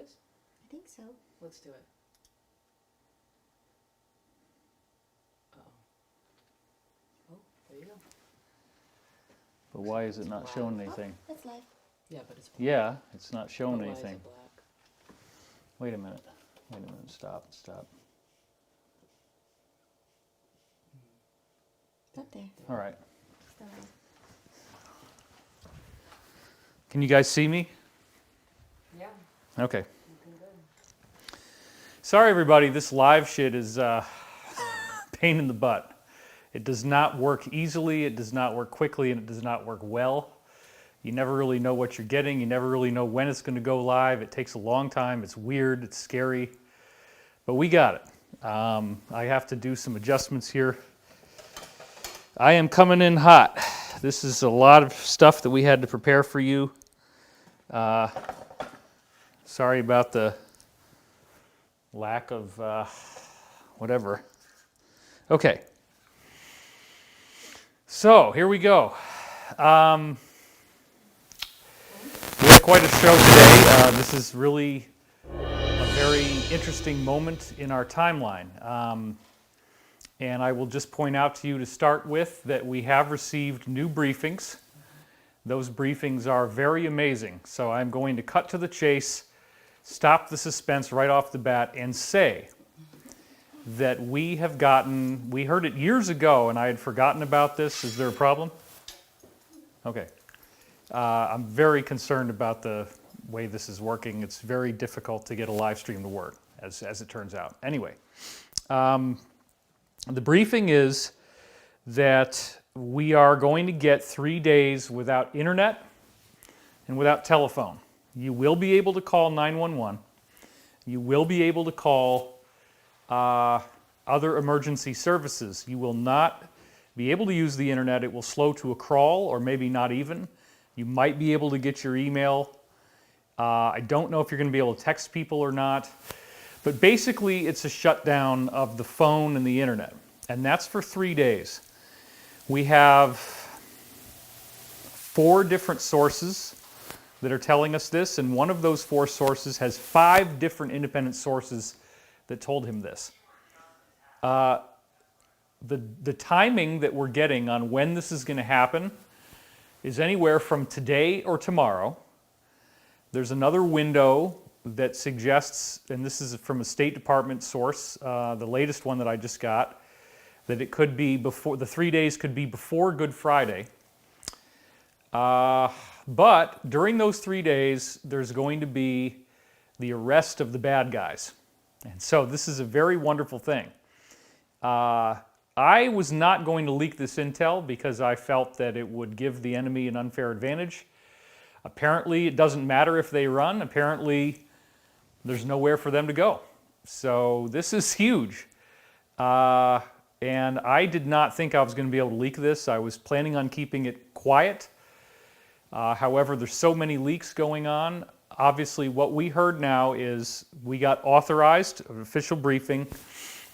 this? I think so. Let's do it. Oh, there you go. But why is it not showing anything? Oh, that's live. Yeah, but it's black. Yeah, it's not showing But why is anything. it black? Wait a minute. Stop. Not there. All right. Still live. Can you guys see me? Yeah. Okay. Looking good. Sorry, everybody. This live shit is pain in the butt. It does not work easily, it does not work quickly, and it does not work well. You never really know what you're getting. You never really know when it's going to go live. It takes a long time. It's weird. It's scary. But we got it. I have to do some adjustments here. I am coming in hot. This is a lot of stuff that we had to prepare for you. Sorry about the lack of whatever. Okay. So, here we go. We have quite a show today. This is really a very interesting moment in our timeline. And I will just point out to you to start with that we have received new briefings. Those briefings are very amazing. So I'm going to cut to the chase, stop the suspense right off the bat, and say that we heard it years ago and I had forgotten about this. Is there a problem? Okay. I'm very concerned about the way this is working. It's very difficult to get a live stream to work, as it turns out. Anyway, the briefing is that we are going to get 3 days without internet and without telephone. You will be able to call 911. You will be able to call other emergency services. You will not be able to use the internet. It will slow to a crawl, or maybe not even. You might be able to get your email. I don't know if you're going to be able to text people or not. But basically, it's a shutdown of the phone and the internet. And that's for 3 days. We have 4 different sources that are telling us this, and one of those 4 sources has 5 different independent sources that told him this. The timing that we're getting on when this is going to happen is anywhere from today or tomorrow. There's another window that suggests, and this is from a State Department source, the latest one that I just got, that it could be before, the 3 days could be before Good Friday. But during those 3 days, there's going to be the arrest of the bad guys. And so this is a very wonderful thing. I was not going to leak this intel because I felt that it would give the enemy an unfair advantage. Apparently, it doesn't matter if they run. Apparently, there's nowhere for them to go. So this is huge. And I did not think I was going to be able to leak this. I was planning on keeping it quiet. However, there's so many leaks going on. Obviously, what we heard now is we got authorized, an official briefing,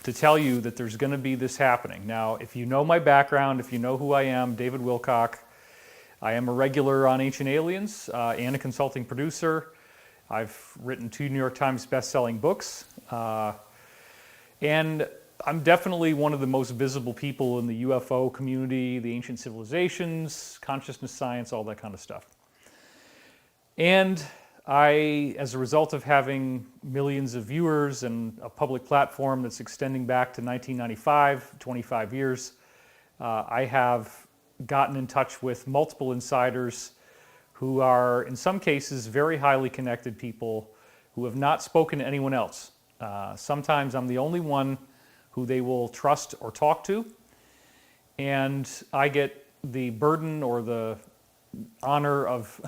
to tell you that there's going to be this happening. Now, if you know my background, if you know who I am, David Wilcock, I am a regular on Ancient Aliens and a consulting producer. I've written 2 New York Times best-selling books. And I'm definitely one of the most visible people in the UFO community, the ancient civilizations, consciousness science, all that kind of stuff. And I, as a result of having millions of viewers and a public platform that's extending back to 1995, 25 years, I have gotten in touch with multiple insiders who are, in some cases, very highly connected people who have not spoken to anyone else. Sometimes I'm the only one who they will trust or talk to, and I get the burden or the honor of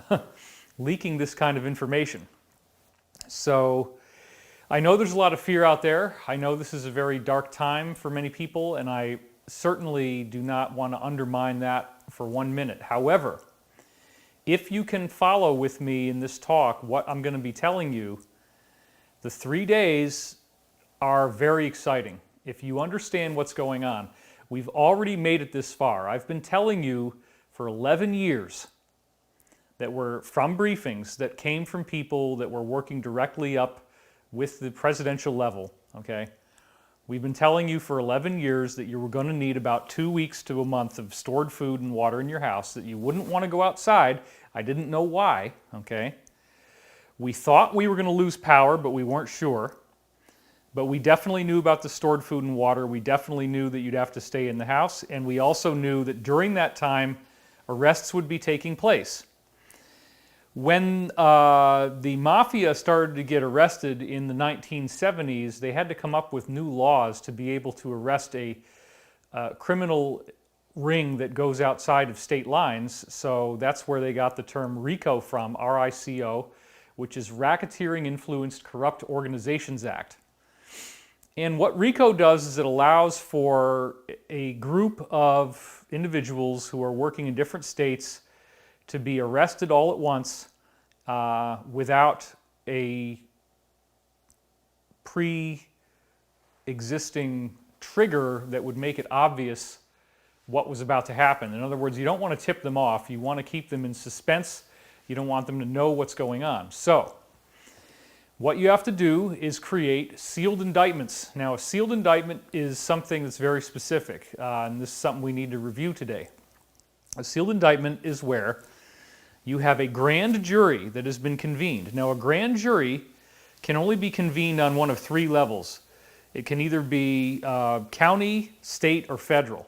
leaking this kind of information. So I know there's a lot of fear out there. I know this is a very dark time for many people, and I certainly do not want to undermine that for 1 minute. However, if you can follow with me in this talk what I'm going to be telling you, the 3 days are very exciting. If you understand what's going on, we've already made it this far. I've been telling you for 11 years that were from briefings that came from people that were working directly up with the presidential level, okay? We've been telling you for 11 years that you were going to need about 2 weeks to a month of stored food and water in your house, that you wouldn't want to go outside. I didn't know why, okay? We thought we were going to lose power, but we weren't sure. But we definitely knew about the stored food and water. We definitely knew that you'd have to stay in the house. And we also knew that during that time, arrests would be taking place. When the mafia started to get arrested in the 1970s, they had to come up with new laws to be able to arrest a criminal ring that goes outside of state lines. So that's where they got the term RICO from, R-I-C-O, which is Racketeering Influenced Corrupt Organizations Act. And what RICO does is it allows for a group of individuals who are working in different states to be arrested all at once without a pre-existing trigger that would make it obvious what was about to happen. In other words, you don't want to tip them off. You want to keep them in suspense. You don't want them to know what's going on. So what you have to do is create sealed indictments. Now, a sealed indictment is something that's very specific, and this is something we need to review today. A sealed indictment is where you have a grand jury that has been convened. Now, a grand jury can only be convened on one of three levels. It can either be county, state, or federal.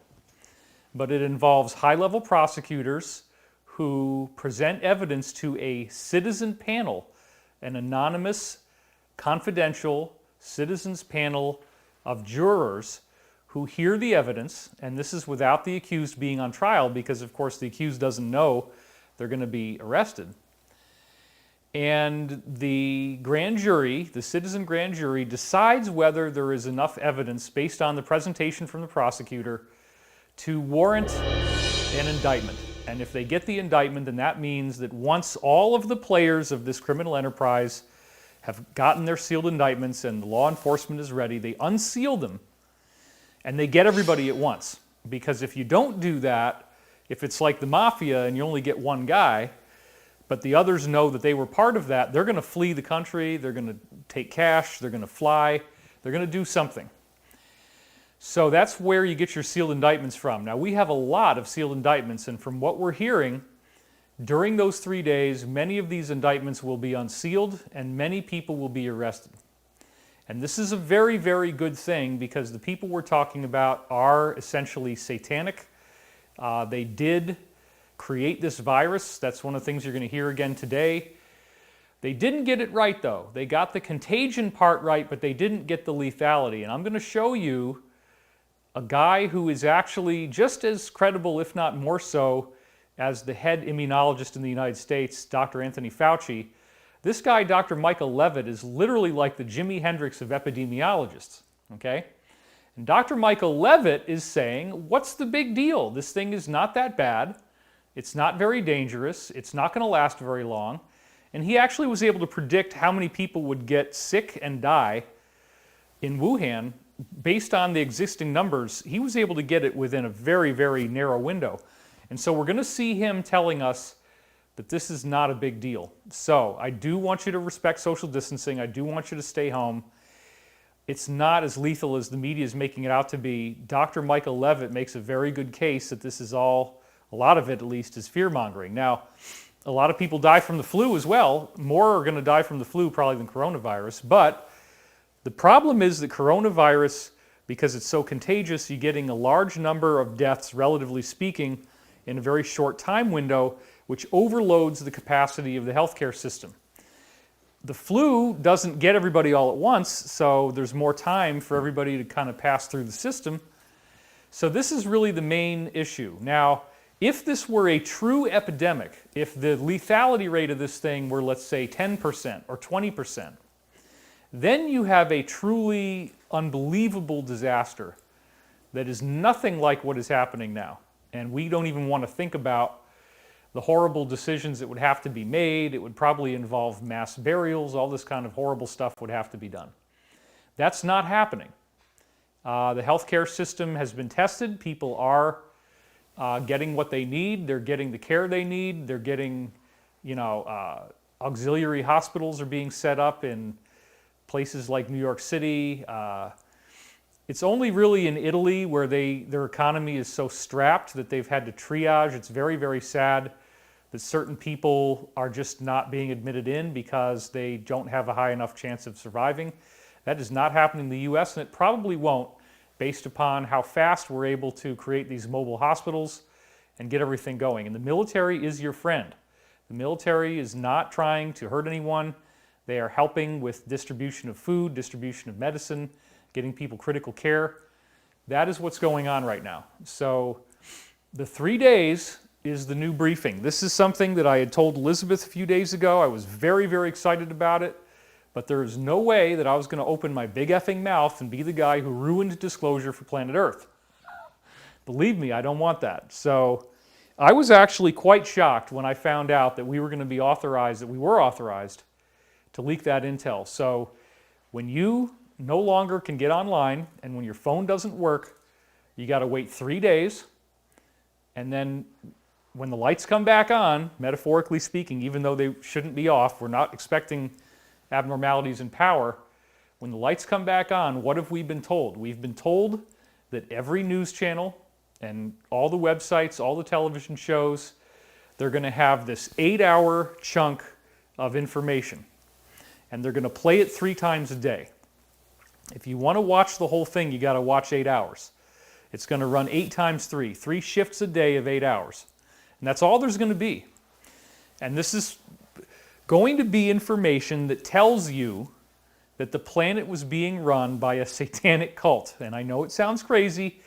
But it involves high-level prosecutors who present evidence to a citizen panel, an anonymous, confidential citizens panel of jurors who hear the evidence, and this is without the accused being on trial because, of course, the accused doesn't know they're going to be arrested. And the grand jury, the citizen grand jury, decides whether there is enough evidence based on the presentation from the prosecutor to warrant an indictment. And if they get the indictment, then that means that once all of the players of this criminal enterprise have gotten their sealed indictments and the law enforcement is ready, they unseal them and they get everybody at once. Because if you don't do that, if it's like the mafia and you only get one guy, but the others know that they were part of that, they're going to flee the country, they're going to take cash, they're going to fly, they're going to do something. So that's where you get your sealed indictments from. Now, we have a lot of sealed indictments, and from what we're hearing, during those 3 days, many of these indictments will be unsealed and many people will be arrested. And this is a very, very good thing because the people we're talking about are essentially satanic. They did create this virus. That's one of the things you're going to hear again today. They didn't get it right, though. They got the contagion part right, but they didn't get the lethality. And I'm going to show you a guy who is actually just as credible, if not more so, as the head immunologist in the United States, Dr. Anthony Fauci. This guy, Dr. Michael Levitt, is literally like the Jimi Hendrix of epidemiologists, okay? And Dr. Michael Levitt is saying, what's the big deal? This thing is not that bad. It's not very dangerous. It's not going to last very long. And he actually was able to predict how many people would get sick and die in Wuhan based on the existing numbers. He was able to get it within a very, very narrow window. And so we're going to see him telling us that this is not a big deal. So I do want you to respect social distancing. I do want you to stay home. It's not as lethal as the media is making it out to be. Dr. Michael Levitt makes a very good case that this is all, a lot of it at least, is fear-mongering. Now, a lot of people die from the flu as well. More are going to die from the flu probably than coronavirus. But the problem is that coronavirus, because it's so contagious, you're getting a large number of deaths, relatively speaking, in a very short time window, which overloads the capacity of the healthcare system. The flu doesn't get everybody all at once, so there's more time for everybody to kind of pass through the system. So this is really the main issue. Now, if this were a true epidemic, if the lethality rate of this thing were, let's say, 10% or 20%, then you have a truly unbelievable disaster that is nothing like what is happening now. And we don't even want to think about the horrible decisions that would have to be made. It would probably involve mass burials. All this kind of horrible stuff would have to be done. That's not happening. The healthcare system has been tested. People are getting what they need. They're getting the care they need. They're getting Auxiliary hospitals are being set up in places like New York City. It's only really in Italy where their economy is so strapped that they've had to triage. It's very, very sad that certain people are just not being admitted in because they don't have a high enough chance of surviving. That is not happening in the US, and it probably won't, based upon how fast we're able to create these mobile hospitals and get everything going. And the military is your friend. The military is not trying to hurt anyone. They are helping with distribution of food, distribution of medicine, getting people critical care. That is what's going on right now. So the 3 days is the new briefing. This is something that I had told Elizabeth a few days ago. I was very, very excited about it, but there is no way that I was going to open my big effing mouth and be the guy who ruined disclosure for planet Earth. Believe me, I don't want that. So I was actually quite shocked when I found out that we were going to be authorized, that we were authorized to leak that intel. So when you no longer can get online and when your phone doesn't work, you got to wait 3 days, and then when the lights come back on, metaphorically speaking, even though they shouldn't be off, we're not expecting abnormalities in power. When the lights come back on, what have we been told? We've been told that every news channel and all the websites, all the television shows, they're going to have this 8-hour chunk of information. And they're going to play it 3 times a day. If you want to watch the whole thing, you got to watch 8 hours. It's going to run 8 times 3, 3 shifts a day of 8 hours. And that's all there's going to be. And this is going to be information that tells you that the planet was being run by a satanic cult. And I know it sounds crazy.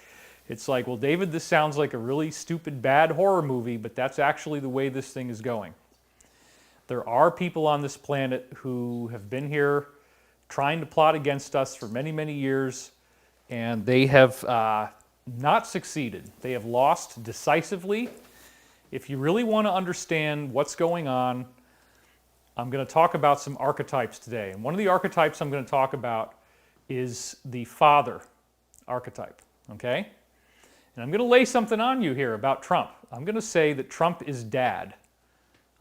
It's like, well, David, this sounds like a really stupid, bad horror movie, but that's actually the way this thing is going. There are people on this planet who have been here trying to plot against us for many, many years, and they have not succeeded. They have lost decisively. If you really want to understand what's going on, I'm going to talk about some archetypes today. And one of the archetypes I'm going to talk about is the father archetype, okay? And I'm going to lay something on you here about Trump. I'm going to say that Trump is dad.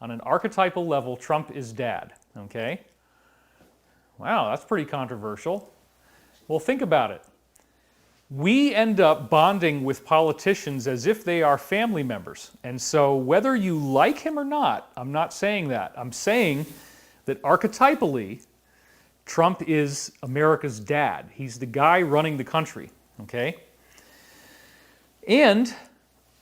On an archetypal level, Trump is dad, okay? Wow, that's pretty controversial. Well, think about it. We end up bonding with politicians as if they are family members. And so whether you like him or not, I'm not saying that. I'm saying that archetypally, Trump is America's dad. He's the guy running the country, okay? And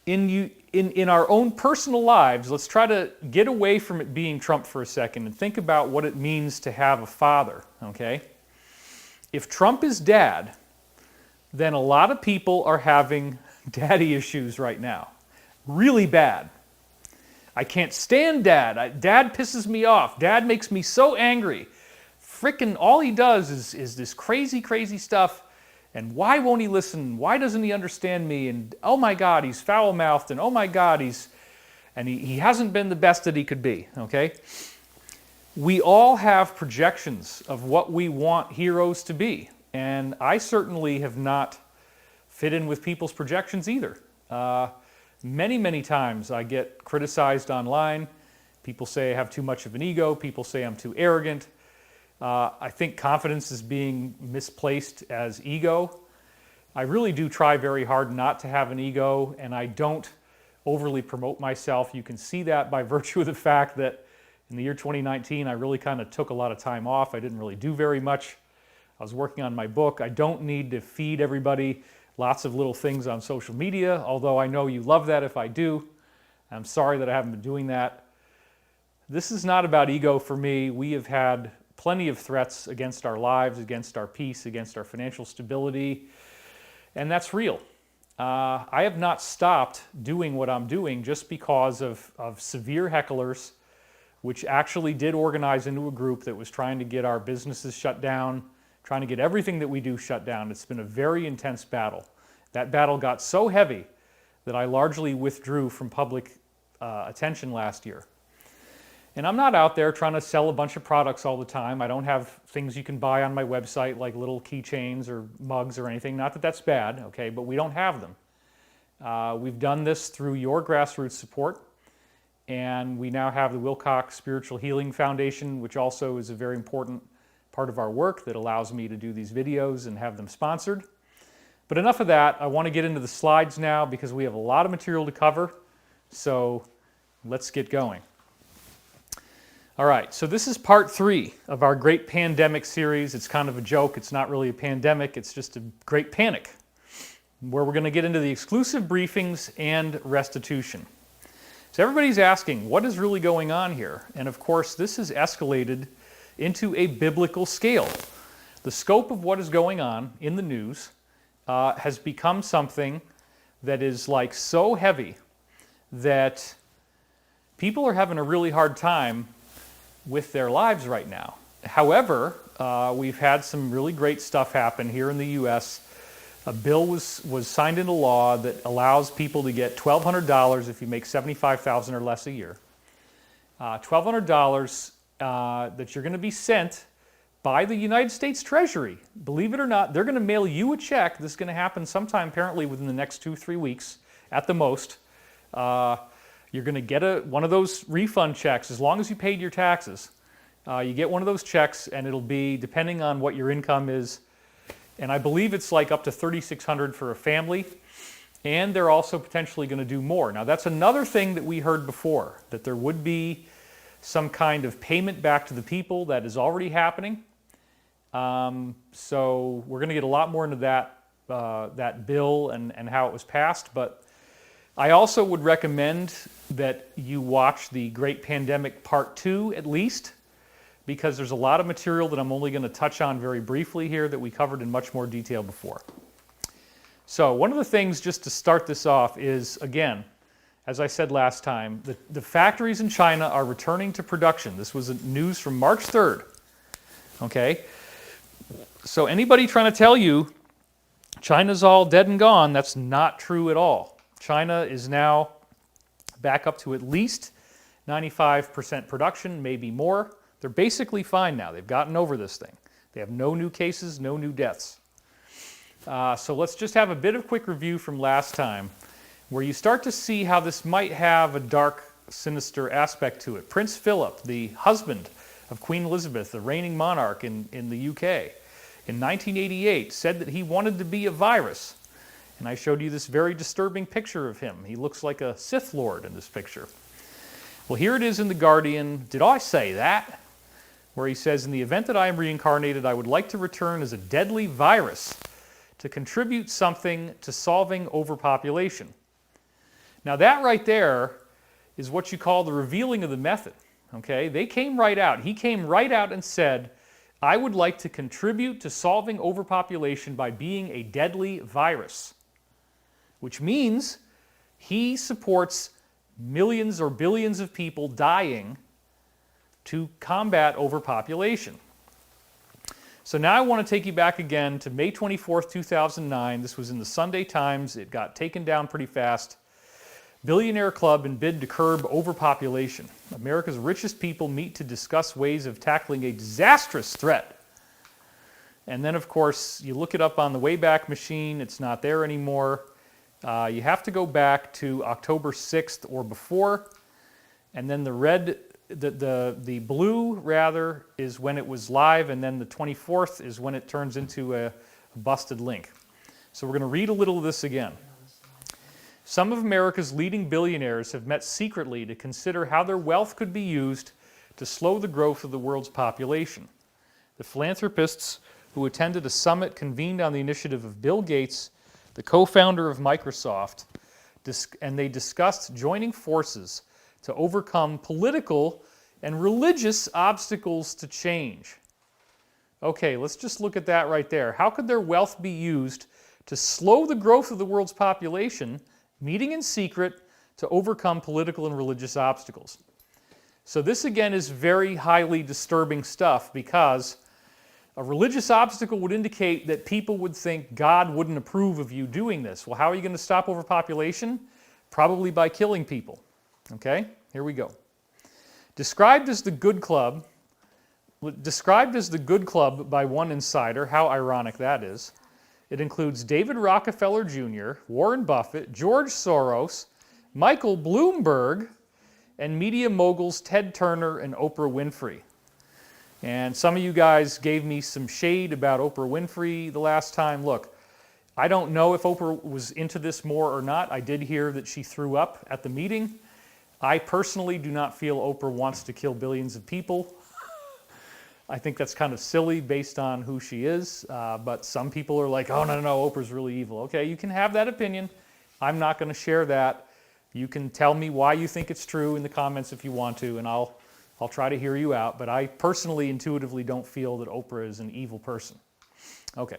in our own personal lives, let's try to get away from it being Trump for a second and think about what it means to have a father, okay? If Trump is dad, then a lot of people are having daddy issues right now. Really bad. I can't stand dad. Dad pisses me off. Dad makes me so angry. Frickin' all he does is this crazy, crazy stuff. And why won't he listen? Why doesn't he understand me? And oh my God, he's foul-mouthed. And oh my God, he hasn't been the best that he could be, okay? We all have projections of what we want heroes to be. And I certainly have not fit in with people's projections either. Many, many times I get criticized online. People say I have too much of an ego. People say I'm too arrogant. I think confidence is being misplaced as ego. I really do try very hard not to have an ego, and I don't overly promote myself. You can see that by virtue of the fact that in the year 2019, I really kind of took a lot of time off. I didn't really do very much. I was working on my book. I don't need to feed everybody lots of little things on social media, although I know you love that if I do. I'm sorry that I haven't been doing that. This is not about ego for me. We have had plenty of threats against our lives, against our peace, against our financial stability, and that's real. I have not stopped doing what I'm doing just because of severe hecklers, which actually did organize into a group that was trying to get our businesses shut down, trying to get everything that we do shut down. It's been a very intense battle. That battle got so heavy that I largely withdrew from public attention last year. And I'm not out there trying to sell a bunch of products all the time. I don't have things you can buy on my website like little keychains or mugs or anything. Not that that's bad, okay, but we don't have them. We've done this through your grassroots support. And we now have the Wilcock Spiritual Healing Foundation, which also is a very important part of our work that allows me to do these videos and have them sponsored. But enough of that. I want to get into the slides now because we have a lot of material to cover. So let's get going. All right, so this is part 3 of our Great Pandemic series. It's kind of a joke. It's not really a pandemic. It's just a great panic, where we're going to get into the exclusive briefings and restitution. So everybody's asking, what is really going on here? And of course, this has escalated into a biblical scale. The scope of what is going on in the news has become something that is like so heavy that people are having a really hard time with their lives right now. However, we've had some really great stuff happen here in the U.S. A bill was signed into law that allows people to get $1,200 if you make $75,000 or less a year. $1,200 that you're going to be sent by the United States Treasury. Believe it or not, they're going to mail you a check. This is going to happen sometime apparently within the next 2-3 weeks at the most. You're going to get one of those refund checks as long as you paid your taxes. You get one of those checks and it'll be, depending on what your income is, and I believe it's like up to $3,600 for a family, and they're also potentially going to do more. Now that's another thing that we heard before, that there would be some kind of payment back to the people. That is already happening. So we're going to get a lot more into that bill and how it was passed, but I also would recommend that you watch the Great Pandemic Part 2 at least, because there's a lot of material that I'm only going to touch on very briefly here that we covered in much more detail before. So one of the things, just to start this off, is, again, as I said last time, the factories in China are returning to production. This was news from March 3rd. Okay? So anybody trying to tell you China's all dead and gone, that's not true at all. China is now back up to at least 95% production, maybe more. They're basically fine now. They've gotten over this thing. They have no new cases, no new deaths. So let's just have a bit of quick review from last time, where you start to see how this might have a dark, sinister aspect to it. Prince Philip, the husband of Queen Elizabeth, the reigning monarch in the UK, in 1988 said that he wanted to be a virus. And I showed you this very disturbing picture of him. He looks like a Sith Lord in this picture. Well, here it is in The Guardian. Did I say that? Where he says, in the event that I am reincarnated, I would like to return as a deadly virus to contribute something to solving overpopulation. Now that right there is what you call the revealing of the method. Okay? They came right out. He came right out and said, I would like to contribute to solving overpopulation by being a deadly virus. Which means he supports millions or billions of people dying to combat overpopulation. So now I want to take you back again to May 24th, 2009. This was in the Sunday Times. It got taken down pretty fast. Billionaire Club in bid to curb overpopulation. America's richest people meet to discuss ways of tackling a disastrous threat. And then, of course, you look it up on the Wayback Machine. It's not there anymore. You have to go back to October 6th or before. And then the blue, rather, is when it was live, and then the 24th is when it turns into a busted link. So we're going to read a little of this again. Some of America's leading billionaires have met secretly to consider how their wealth could be used to slow the growth of the world's population. The philanthropists who attended a summit convened on the initiative of Bill Gates, the co-founder of Microsoft, and they discussed joining forces to overcome political and religious obstacles to change. Okay, let's just look at that right there. How could their wealth be used to slow the growth of the world's population, meeting in secret to overcome political and religious obstacles? So this again is very highly disturbing stuff, because a religious obstacle would indicate that people would think God wouldn't approve of you doing this. Well, how are you going to stop overpopulation? Probably by killing people. Okay, here we go. Described as the good club by one insider, how ironic that is. It includes David Rockefeller Jr., Warren Buffett, George Soros, Michael Bloomberg, and media moguls Ted Turner and Oprah Winfrey. And some of you guys gave me some shade about Oprah Winfrey the last time. Look, I don't know if Oprah was into this more or not. I did hear that she threw up at the meeting. I personally do not feel Oprah wants to kill billions of people. I think that's kind of silly based on who she is, but some people are like, oh, no, Oprah's really evil. Okay, you can have that opinion. I'm not going to share that. You can tell me why you think it's true in the comments if you want to, and I'll try to hear you out, but I personally intuitively don't feel that Oprah is an evil person. Okay.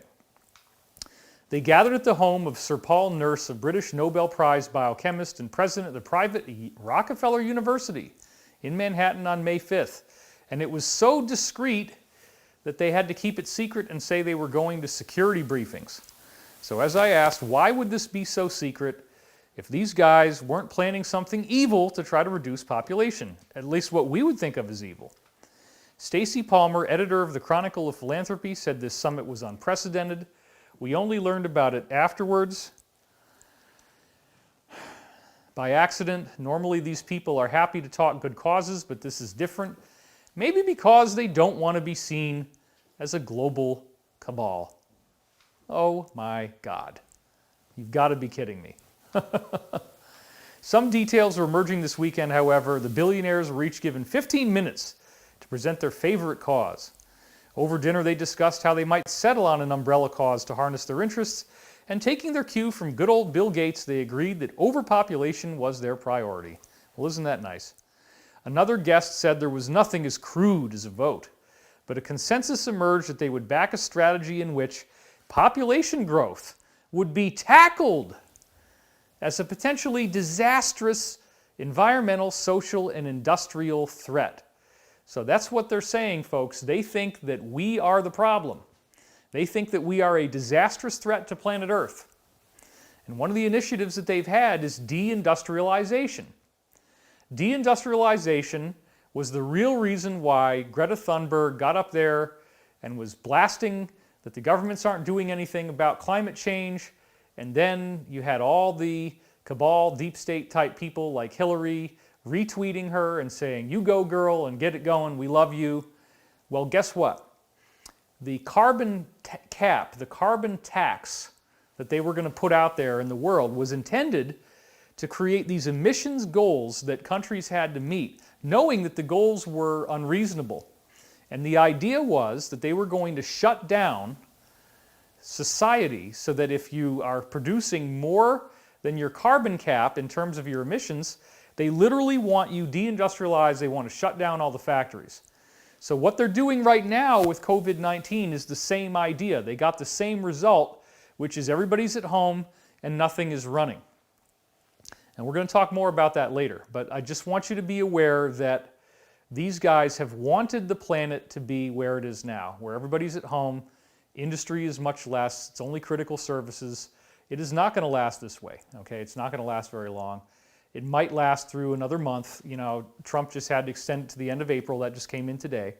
They gathered at the home of Sir Paul Nurse, a British Nobel Prize biochemist and president of the private Rockefeller University in Manhattan on May 5th. And it was so discreet that they had to keep it secret and say they were going to security briefings. So as I asked, why would this be so secret if these guys weren't planning something evil to try to reduce population, at least what we would think of as evil? Stacy Palmer, editor of the Chronicle of Philanthropy, said this summit was unprecedented. We only learned about it afterwards by accident. Normally these people are happy to talk good causes, but this is different. Maybe because they don't want to be seen as a global cabal. Oh my God. You've got to be kidding me. Some details are emerging this weekend, however. The billionaires were each given 15 minutes to present their favorite cause. Over dinner, they discussed how they might settle on an umbrella cause to harness their interests, and taking their cue from good old Bill Gates, they agreed that overpopulation was their priority. Well, isn't that nice? Another guest said there was nothing as crude as a vote, but a consensus emerged that they would back a strategy in which population growth would be tackled as a potentially disastrous environmental, social, and industrial threat. So that's what they're saying, folks. They think that we are the problem. They think that we are a disastrous threat to planet Earth. And one of the initiatives that they've had is deindustrialization. Deindustrialization was the real reason why Greta Thunberg got up there and was blasting that the governments aren't doing anything about climate change. And then you had all the cabal, deep state type people like Hillary retweeting her and saying, you go girl and get it going, we love you. Well, guess what? The carbon cap, the carbon tax that they were going to put out there in the world was intended to create these emissions goals that countries had to meet, knowing that the goals were unreasonable. And the idea was that they were going to shut down society so that if you are producing more than your carbon cap in terms of your emissions, they literally want you deindustrialized. They want to shut down all the factories. So what they're doing right now with COVID-19 is the same idea. They got the same result, which is everybody's at home and nothing is running. And we're going to talk more about that later. But I just want you to be aware that these guys have wanted the planet to be where it is now, where everybody's at home, industry is much less, it's only critical services. It is not going to last this way, okay? It's not going to last very long. It might last through another month. You know, Trump just had to extend it to the end of April. That just came in today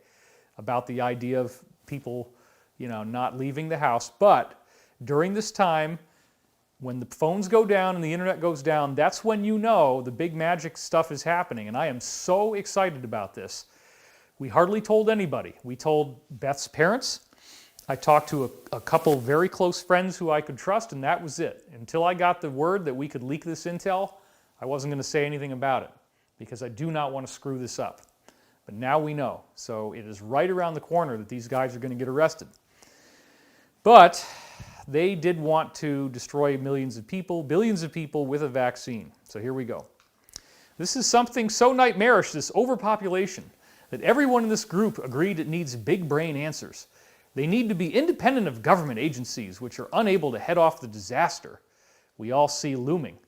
about the idea of people, you know, not leaving the house. But during this time, when the phones go down and the internet goes down, that's when you know the big magic stuff is happening. And I am so excited about this. We hardly told anybody. We told Beth's parents. I talked to a couple very close friends who I could trust, and that was it. Until I got the word that we could leak this intel, I wasn't going to say anything about it because I do not want to screw this up. But now we know. So it is right around the corner that these guys are going to get arrested. But they did want to destroy millions of people, billions of people with a vaccine. So here we go. This is something so nightmarish, this overpopulation, that everyone in this group agreed it needs big brain answers. They need to be independent of government agencies, which are unable to head off the disaster we all see looming.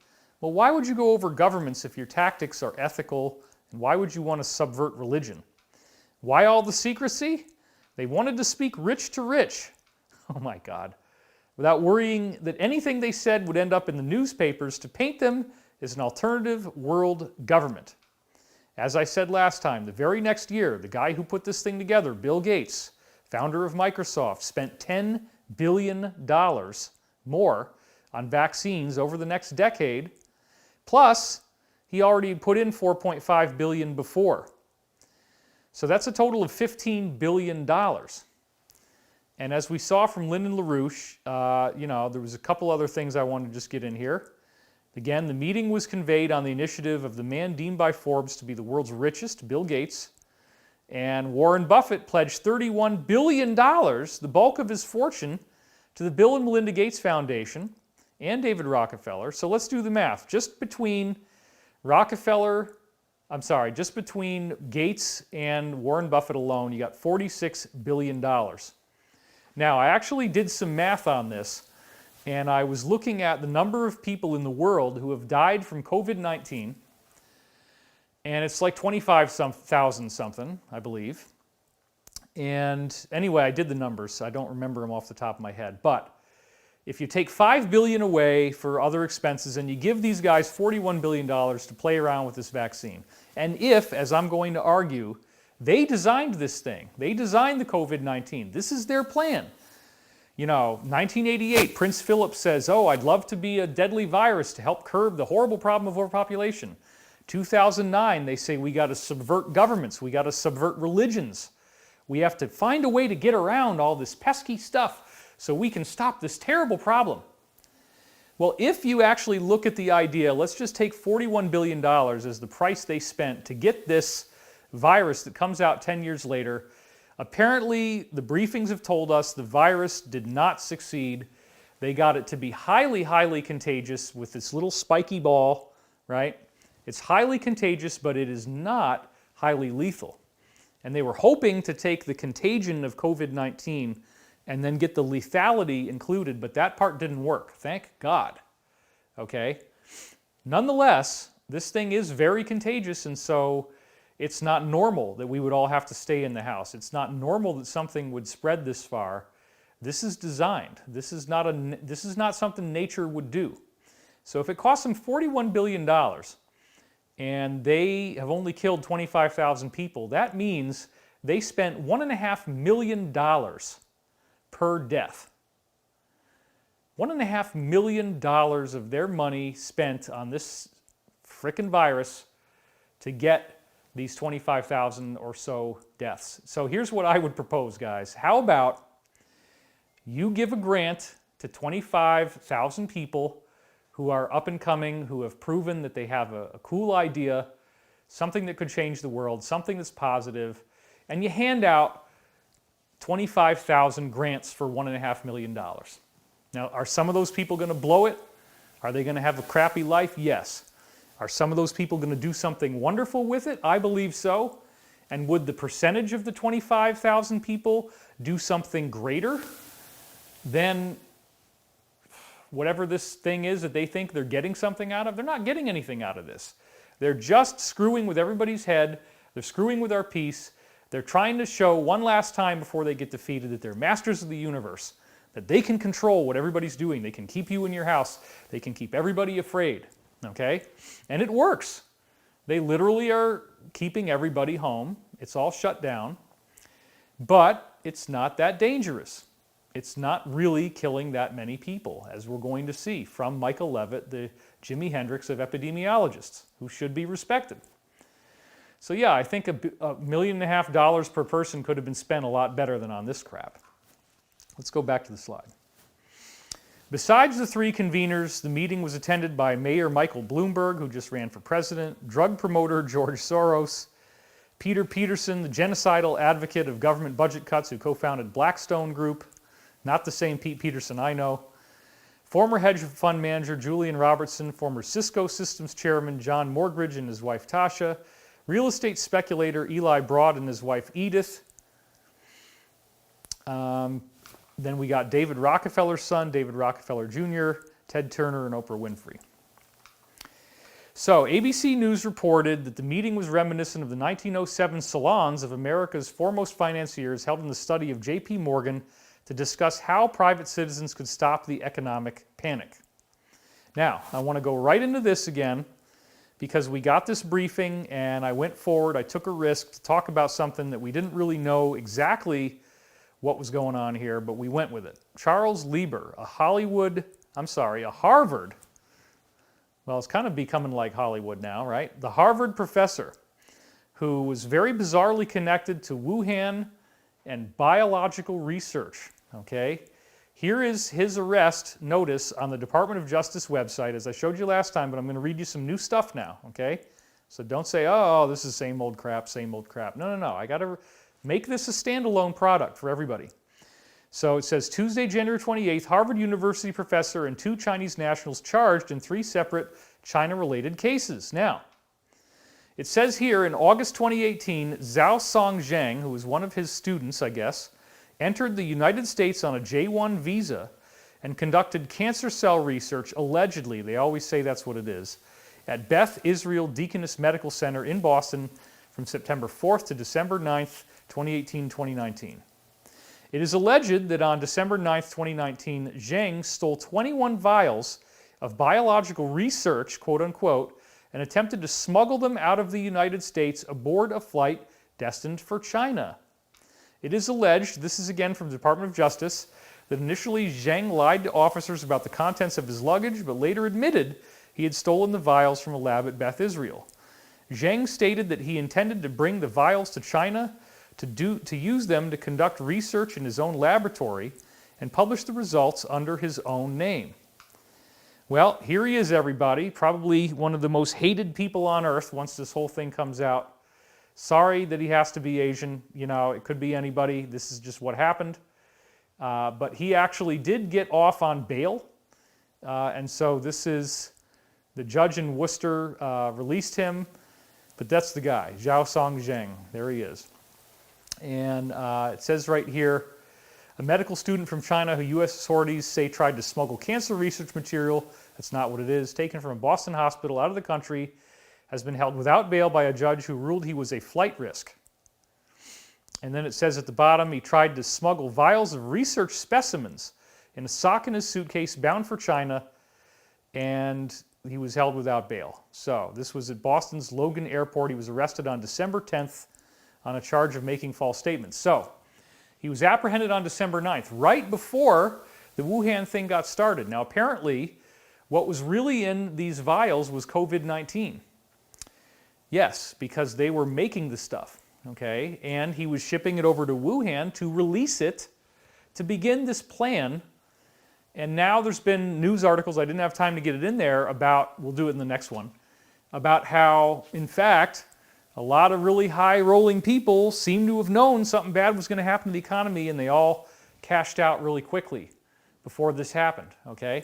Well, why would you go over governments if your tactics are ethical, and why would you want to subvert religion? Why all the secrecy? They wanted to speak rich to rich. Oh my God. Without worrying that anything they said would end up in the newspapers to paint them as an alternative world government. As I said last time, the very next year, the guy who put this thing together, Bill Gates, founder of Microsoft, spent $10 billion more on vaccines over the next decade. Plus, He already put in $4.5 billion before. So that's a total of $15 billion. And as we saw from Lyndon LaRouche, there was a couple other things I wanted to just get in here. Again, the meeting was conveyed on the initiative of the man deemed by Forbes to be the world's richest, Bill Gates. And Warren Buffett pledged $31 billion, the bulk of his fortune, to the Bill and Melinda Gates Foundation and David Rockefeller. So let's do the math. Just between Gates and Warren Buffett alone, you got $46 billion. Now, I actually did some math on this, and I was looking at the number of people in the world who have died from COVID-19, and it's like 25,000 something, I believe. And anyway, I did the numbers. I don't remember them off the top of my head. But if you take $5 billion away for other expenses and you give these guys $41 billion to play around with this vaccine, and if, as I'm going to argue, they designed this thing, they designed the COVID-19, this is their plan. 1988, Prince Philip says, oh, I'd love to be a deadly virus to help curb the horrible problem of overpopulation. 2009, they say we got to subvert governments, we got to subvert religions. We have to find a way to get around all this pesky stuff so we can stop this terrible problem. Well, if you actually look at the idea, let's just take $41 billion as the price they spent to get this virus that comes out 10 years later. Apparently, the briefings have told us the virus did not succeed. They got it to be highly, highly contagious with this little spiky ball, right? It's highly contagious, but it is not highly lethal. And they were hoping to take the contagion of COVID-19 and then get the lethality included, but that part didn't work. Thank God. Okay? Nonetheless, this thing is very contagious, and so it's not normal that we would all have to stay in the house. It's not normal that something would spread this far. This is designed. This is not something nature would do. So if it costs them $41 billion and they have only killed 25,000 people, that means they spent $1.5 million per death. $1.5 million of their money spent on this frickin' virus to get these 25,000 or so deaths. So here's what I would propose, guys. How about you give a grant to 25,000 people who are up and coming, who have proven that they have a cool idea, something that could change the world, something that's positive, and you hand out 25,000 grants for $1.5 million. Now, are some of those people going to blow it? Are they going to have a crappy life? Yes. Are some of those people going to do something wonderful with it? I believe so. And would the percentage of the 25,000 people do something greater than whatever this thing is that they think they're getting something out of? They're not getting anything out of this. They're just screwing with everybody's head. They're screwing with our peace. They're trying to show one last time before they get defeated that they're masters of the universe, that they can control what everybody's doing. They can keep you in your house. They can keep everybody afraid, okay? And it works. They literally are keeping everybody home. It's all shut down. But it's not that dangerous. It's not really killing that many people, as we're going to see from Michael Levitt, the Jimi Hendrix of epidemiologists, who should be respected. So yeah, I think $1.5 million per person could have been spent a lot better than on this crap. Let's go back to the slide. Besides the three conveners, the meeting was attended by Mayor Michael Bloomberg, who just ran for president, drug promoter George Soros, Peter Peterson, the genocidal advocate of government budget cuts who co-founded Blackstone Group, not the same Pete Peterson I know, former hedge fund manager Julian Robertson, former Cisco Systems chairman John Morgridge and his wife Tasha, real estate speculator Eli Broad and his wife Edith. Then we got David Rockefeller's son, David Rockefeller Jr., Ted Turner, and Oprah Winfrey. So ABC News reported that the meeting was reminiscent of the 1907 salons of America's foremost financiers held in the study of J.P. Morgan to discuss how private citizens could stop the economic panic. Now, I want to go right into this again because we got this briefing and I went forward, I took a risk to talk about something that we didn't really know exactly what was going on here, but we went with it. Charles Lieber, a Harvard well, it's kind of becoming like Hollywood now, right? The Harvard professor who was very bizarrely connected to Wuhan and biological research, okay? Here is his arrest notice on the Department of Justice website, as I showed you last time, but I'm going to read you some new stuff now, okay? So don't say, oh, this is same old crap, same old crap. No, no, no. I got to make this a standalone product for everybody. So it says, Tuesday, January 28th, Harvard University professor and 2 Chinese nationals charged in 3 separate China-related cases. Now, it says here in August 2018, Zhao Songzheng, who was one of his students, I guess, entered the United States on a J-1 visa and conducted cancer cell research, allegedly, they always say that's what it is, at Beth Israel Deaconess Medical Center in Boston from September 4th to December 9th, 2018-2019. It is alleged that on December 9th, 2019, Zheng stole 21 vials of biological research, quote unquote, and attempted to smuggle them out of the United States aboard a flight destined for China. It is alleged, this is again from the Department of Justice, that initially Zheng lied to officers about the contents of his luggage, but later admitted he had stolen the vials from a lab at Beth Israel. Zheng stated that he intended to bring the vials to China to use them to conduct research in his own laboratory and publish the results under his own name. Well, here he is, everybody, probably one of the most hated people on earth once this whole thing comes out. Sorry that he has to be Asian. You know, it could be anybody. This is just what happened. But he actually did get off on bail. And so this is, the judge in Worcester released him. But that's the guy, Zhao Songzheng. There he is. And it says right here, a medical student from China who U.S. authorities say tried to smuggle cancer research material, that's not what it is, taken from a Boston hospital out of the country, has been held without bail by a judge who ruled he was a flight risk. And then it says at the bottom, he tried to smuggle vials of research specimens in a sock in his suitcase bound for China, and he was held without bail. So this was at Boston's Logan Airport. He was arrested on December 10th on a charge of making false statements. So he was apprehended on December 9th, right before the Wuhan thing got started. Now apparently, what was really in these vials was COVID-19. Yes, because they were making the stuff, okay? And he was shipping it over to Wuhan to release it, to begin this plan. And now there's been news articles, I didn't have time to get it in there, about, we'll do it in the next one, about how, in fact, a lot of really high-rolling people seem to have known something bad was going to happen to the economy, and they all cashed out really quickly before this happened, okay?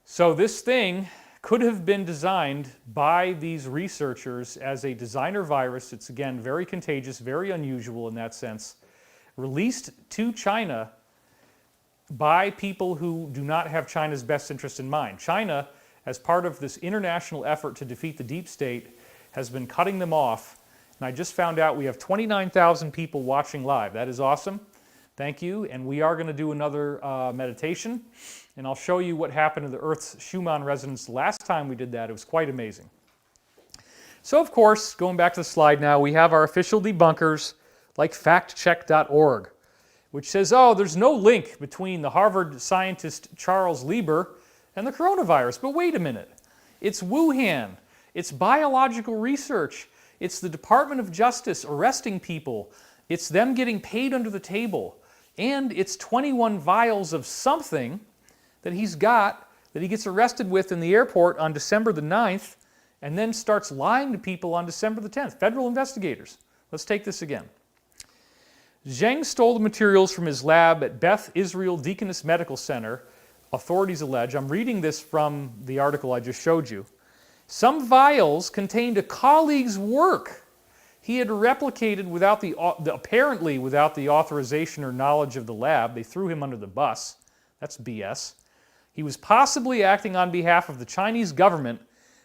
So this thing could have been designed by these researchers as a designer virus. It's, again, very contagious, very unusual in that sense, released to China by people who do not have China's best interest in mind. China, as part of this international effort to defeat the deep state, has been cutting them off. And I just found out we have 29,000 people watching live. That is awesome. Thank you. And we are going to do another meditation. And I'll show you what happened to the Earth's Schumann resonance last time we did that. It was quite amazing. So, of course, going back to the slide now, we have our official debunkers like factcheck.org, which says, oh, there's no link between the Harvard scientist Charles Lieber and the coronavirus. But wait a minute. It's Wuhan. It's biological research. It's the Department of Justice arresting people. It's them getting paid under the table. And it's 21 vials of something that he's got, that he gets arrested with in the airport on December the 9th, and then starts lying to people on December the 10th. Federal investigators. Let's take this again. Zheng stole the materials from his lab at Beth Israel Deaconess Medical Center, authorities allege. I'm reading this from the article I just showed you. Some vials contained a colleague's work he had replicated without apparently without the authorization or knowledge of the lab. They threw him under the bus. That's BS. He was possibly acting on behalf of the Chinese government,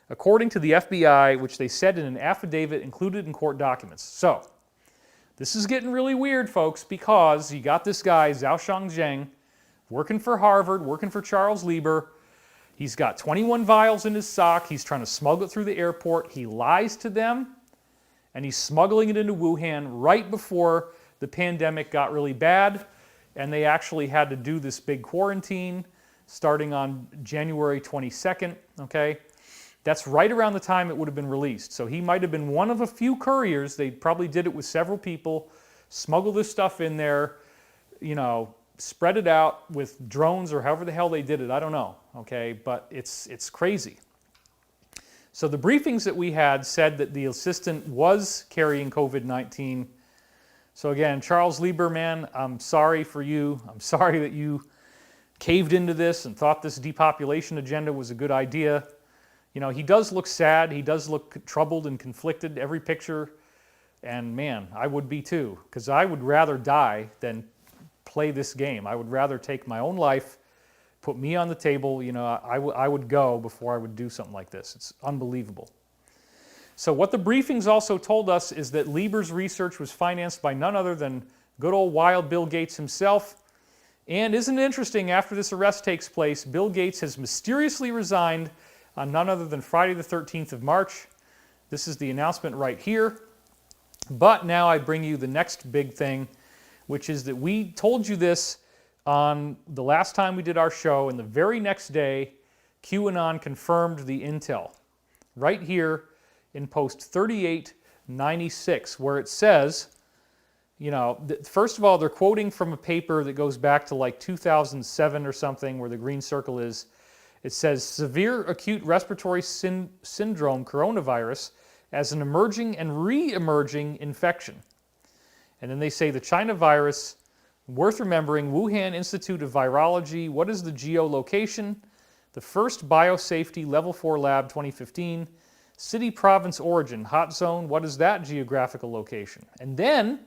according to the FBI, which they said in an affidavit included in court documents. So, this is getting really weird, folks, because you got this guy, Zhao Songzheng, working for Harvard, working for Charles Lieber. He's got 21 vials in his sock. He's trying to smuggle it through the airport. He lies to them, and he's smuggling it into Wuhan right before the pandemic got really bad, and they actually had to do this big quarantine starting on January 22nd, okay? That's right around the time it would have been released. So he might have been one of a few couriers. They probably did it with several people, smuggled this stuff in there, you know, spread it out with drones or however the hell they did it. I don't know, okay? But it's crazy. So the briefings that we had said that the assistant was carrying COVID-19. So again, Charles Lieberman, I'm sorry for you. I'm sorry that you caved into this and thought this depopulation agenda was a good idea. You know, he does look sad. He does look troubled and conflicted, every picture. And man, I would be too, because I would rather die than play this game. I would rather take my own life, put me on the table. You know, I would go before I would do something like this. It's unbelievable. So what the briefings also told us is that Lieber's research was financed by none other than good old wild Bill Gates himself. And isn't it interesting, after this arrest takes place, Bill Gates has mysteriously resigned on none other than Friday the 13th of March. This is the announcement right here. But now I bring you the next big thing, which is that we told you this on the last time we did our show, and the very next day, QAnon confirmed the intel. Right here in post 3896, where it says, you know, first of all, they're quoting from a paper that goes back to like 2007 or something, where the green circle is. It says, severe acute respiratory syndrome coronavirus as an emerging and re-emerging infection. And then they say the China virus, worth remembering, Wuhan Institute of Virology. What is the geolocation? The first biosafety level 4 lab 2015. City province origin, hot zone. What is that geographical location? And then,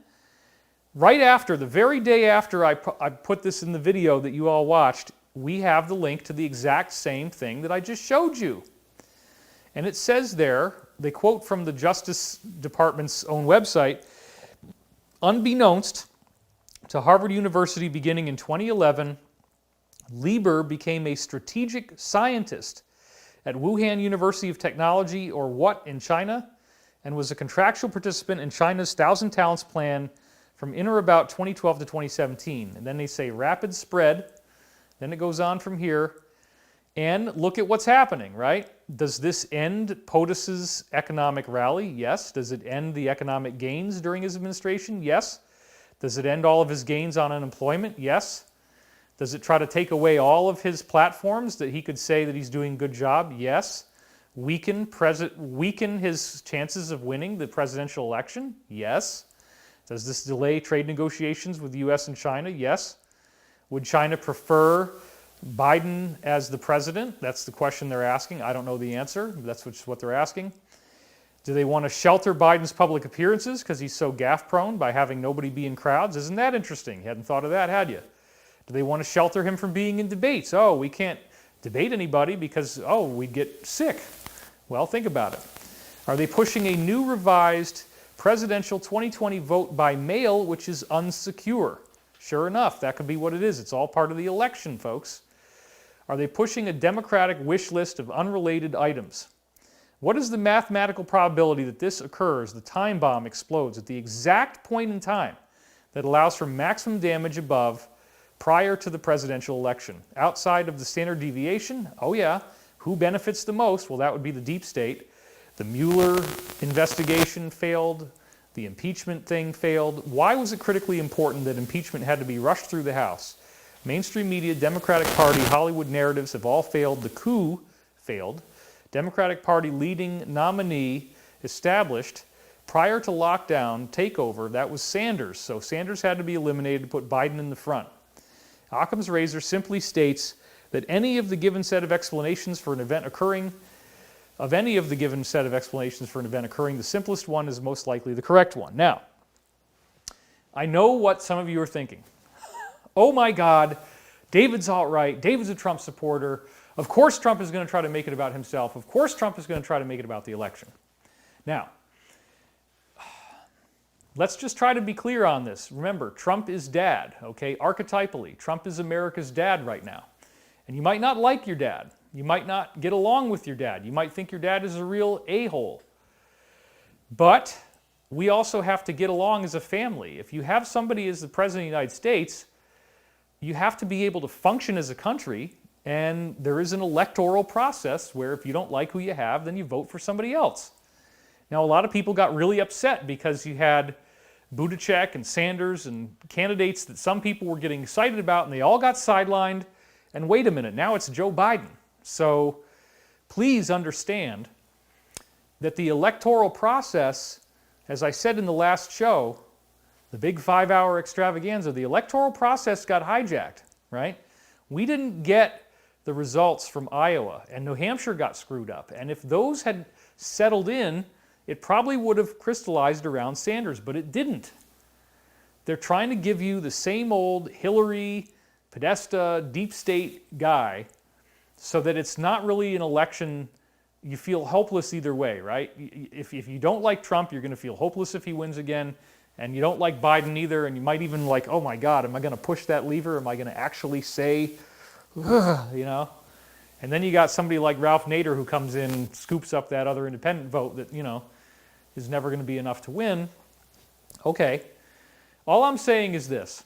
right after, the very day after I put this in the video that you all watched, we have the link to the exact same thing that I just showed you. And it says there, they quote from the Justice Department's own website, unbeknownst to Harvard University beginning in 2011, Lieber became a strategic scientist at Wuhan University of Technology, or what, in China, and was a contractual participant in China's Thousand Talents plan from in or about 2012 to 2017. And then they say rapid spread. Then it goes on from here. And look at what's happening, right? Does this end POTUS's economic rally? Yes. Does it end the economic gains during his administration? Yes. Does it end all of his gains on unemployment? Yes. Does it try to take away all of his platforms that he could say that he's doing a good job? Yes. Weaken his chances of winning the presidential election? Yes. Does this delay trade negotiations with the U.S. and China? Yes. Would China prefer Biden as the president? That's the question they're asking. I don't know the answer. That's what they're asking. Do they want to shelter Biden's public appearances because he's so gaffe-prone by having nobody be in crowds? Isn't that interesting? You hadn't thought of that, had you? Do they want to shelter him from being in debates? Oh, we can't debate anybody because, oh, we'd get sick. Well, think about it. Are they pushing a new revised presidential 2020 vote by mail, which is unsecure? Sure enough, that could be what it is. It's all part of the election, folks. Are they pushing a Democratic wish list of unrelated items? What is the mathematical probability that this occurs, the time bomb explodes at the exact point in time that allows for maximum damage above prior to the presidential election? Outside of the standard deviation, oh yeah, who benefits the most? Well, that would be the deep state. The Mueller investigation failed. The impeachment thing failed. Why was it critically important that impeachment had to be rushed through the House? Mainstream media, Democratic Party, Hollywood narratives have all failed. The coup failed. Democratic Party leading nominee established prior to lockdown takeover, that was Sanders. So Sanders had to be eliminated to put Biden in the front. Occam's razor simply states that any of the given set of explanations for an event occurring, the simplest one is most likely the correct one. Now, I know what some of you are thinking. Oh my God, David's alt-right, David's a Trump supporter. Of course Trump is going to try to make it about himself. Of course Trump is going to try to make it about the election. Now, let's just try to be clear on this. Remember, Trump is dad, okay? Archetypally, Trump is America's dad right now. And you might not like your dad. You might not get along with your dad. You might think your dad is a real a-hole. But we also have to get along as a family. If you have somebody as the President of the United States, you have to be able to function as a country And there is an electoral process where if you don't like who you have, then you vote for somebody else. Now, a lot of people got really upset because you had Buttigieg and Sanders and candidates that some people were getting excited about, and they all got sidelined. And wait a minute, now it's Joe Biden. So please understand that the electoral process, as I said in the last show, the big 5-hour extravaganza, the electoral process got hijacked, right? We didn't get the results from Iowa, and New Hampshire got screwed up. And if those had settled in, it probably would have crystallized around Sanders, but it didn't. They're trying to give you the same old Hillary, Podesta, deep state guy so that it's not really an election. You feel hopeless either way, right? If you don't like Trump, you're going to feel hopeless if he wins again, and you don't like Biden either, and you might even like, oh my God, am I going to push that lever? Am I going to actually say, you know? And then you got somebody like Ralph Nader who comes in and scoops up that other independent vote that, you know, is never going to be enough to win. Okay. All I'm saying is this.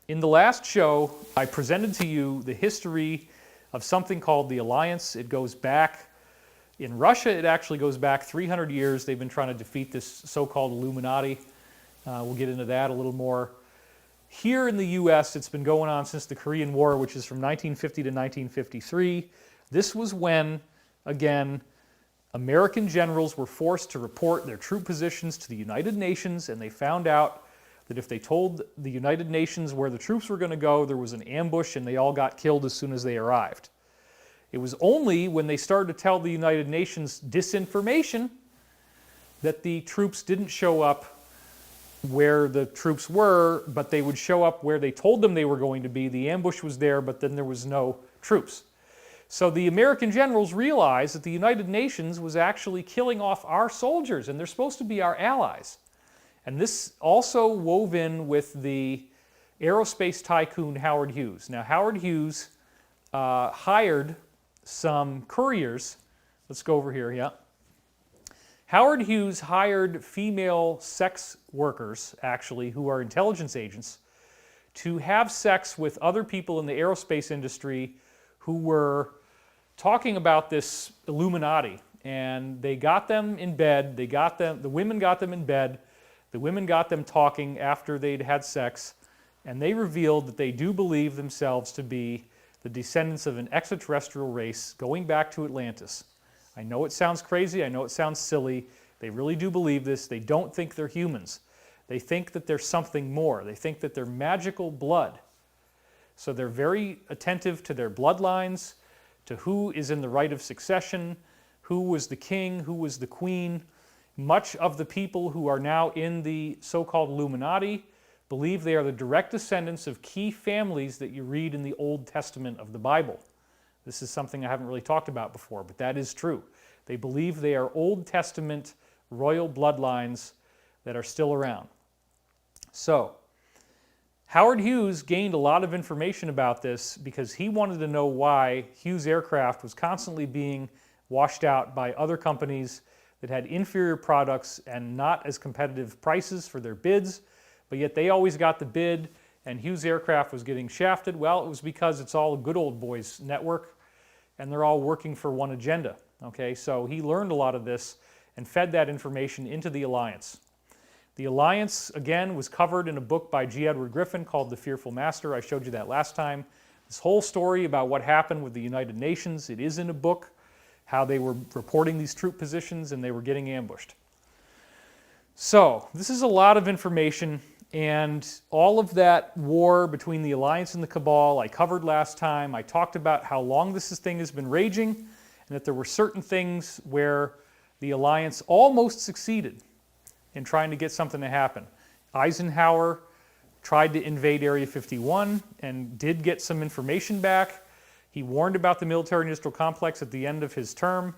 In the last show, I presented to you the history of something called the Alliance. It goes back, in Russia, it actually goes back 300 years. They've been trying to defeat this so-called Illuminati. We'll get into that a little more. Here in the U.S., it's been going on since the Korean War, which is from 1950 to 1953. This was when, again, American generals were forced to report their troop positions to the United Nations, and they found out that if they told the United Nations where the troops were going to go, there was an ambush and they all got killed as soon as they arrived. It was only when they started to tell the United Nations disinformation that the troops didn't show up where the troops were, but they would show up where they told them they were going to be. The ambush was there, but then there was no troops. So the American generals realized that the United Nations was actually killing off our soldiers, and they're supposed to be our allies. And this also wove in with the aerospace tycoon Howard Hughes. Now, Howard Hughes hired some couriers. Let's go over here, yeah. Howard Hughes hired female sex workers, actually, who are intelligence agents, to have sex with other people in the aerospace industry who were talking about this Illuminati. And they got them in bed. The women got them in bed. The women got them talking after they'd had sex, and they revealed that they do believe themselves to be the descendants of an extraterrestrial race going back to Atlantis. I know it sounds crazy. I know it sounds silly. They really do believe this. They don't think they're humans. They think that there's something more. They think that they're magical blood. So they're very attentive to their bloodlines, to who is in the right of succession, who was the king, who was the queen. Much of the people who are now in the so-called Illuminati believe they are the direct descendants of key families that you read in the Old Testament of the Bible. This is something I haven't really talked about before, but that is true. They believe they are Old Testament royal bloodlines that are still around. So, Howard Hughes gained a lot of information about this because he wanted to know why Hughes Aircraft was constantly being washed out by other companies that had inferior products and not as competitive prices for their bids, but yet they always got the bid, and Hughes Aircraft was getting shafted. Well, it was because it's all a good old boys network, and they're all working for one agenda. Okay, so he learned a lot of this and fed that information into the Alliance. The Alliance, again, was covered in a book by G. Edward Griffin called The Fearful Master. I showed you that last time. This whole story about what happened with the United Nations, it is in a book, how they were reporting these troop positions and they were getting ambushed. So, this is a lot of information, and all of that war between the Alliance and the Cabal I covered last time. I talked about how long this thing has been raging, and that there were certain things where the Alliance almost succeeded in trying to get something to happen. Eisenhower tried to invade Area 51 and did get some information back. He warned about the military-industrial complex at the end of his term.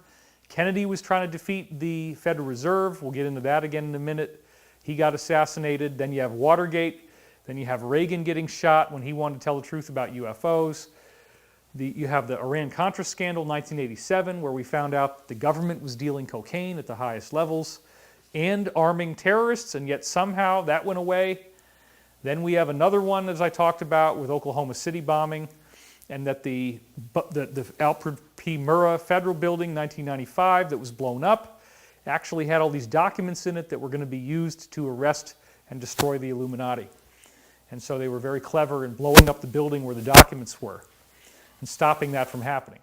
Kennedy was trying to defeat the Federal Reserve. We'll get into that again in a minute. He got assassinated. Then you have Watergate. Then you have Reagan getting shot when he wanted to tell the truth about UFOs. You have the Iran-Contra scandal, 1987, where we found out the government was dealing cocaine at the highest levels and arming terrorists, and yet somehow that went away. Then we have another one, as I talked about, with Oklahoma City bombing. and that the Alfred P. Murrah Federal Building, 1995, that was blown up, actually had all these documents in it that were going to be used to arrest and destroy the Illuminati. And so they were very clever in blowing up the building where the documents were and stopping that from happening.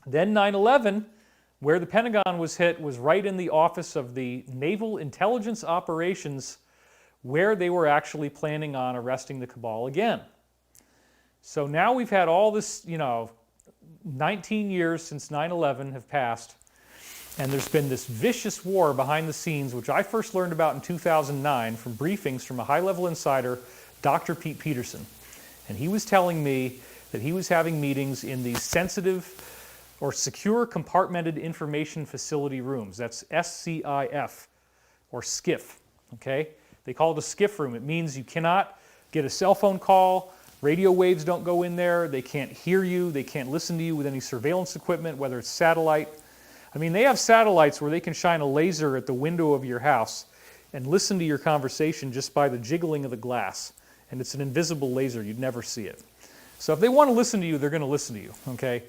Then 9/11, where the Pentagon was hit, was right in the office of the Naval Intelligence Operations, where they were actually planning on arresting the cabal again. So now we've had all this, 19 years since 9/11 have passed, and there's been this vicious war behind the scenes, which I first learned about in 2009 from briefings from a high-level insider, Dr. Pete Peterson. And he was telling me that he was having meetings in these sensitive or secure compartmented information facility rooms. That's SCIF, or SCIF, okay? They call it a SCIF room. It means you cannot get a cell phone call, radio waves don't go in there, they can't hear you, they can't listen to you with any surveillance equipment, whether it's satellite. I mean, they have satellites where they can shine a laser at the window of your house and listen to your conversation just by the jiggling of the glass. And it's an invisible laser, you'd never see it. So if they want to listen to you, they're going to listen to you, okay?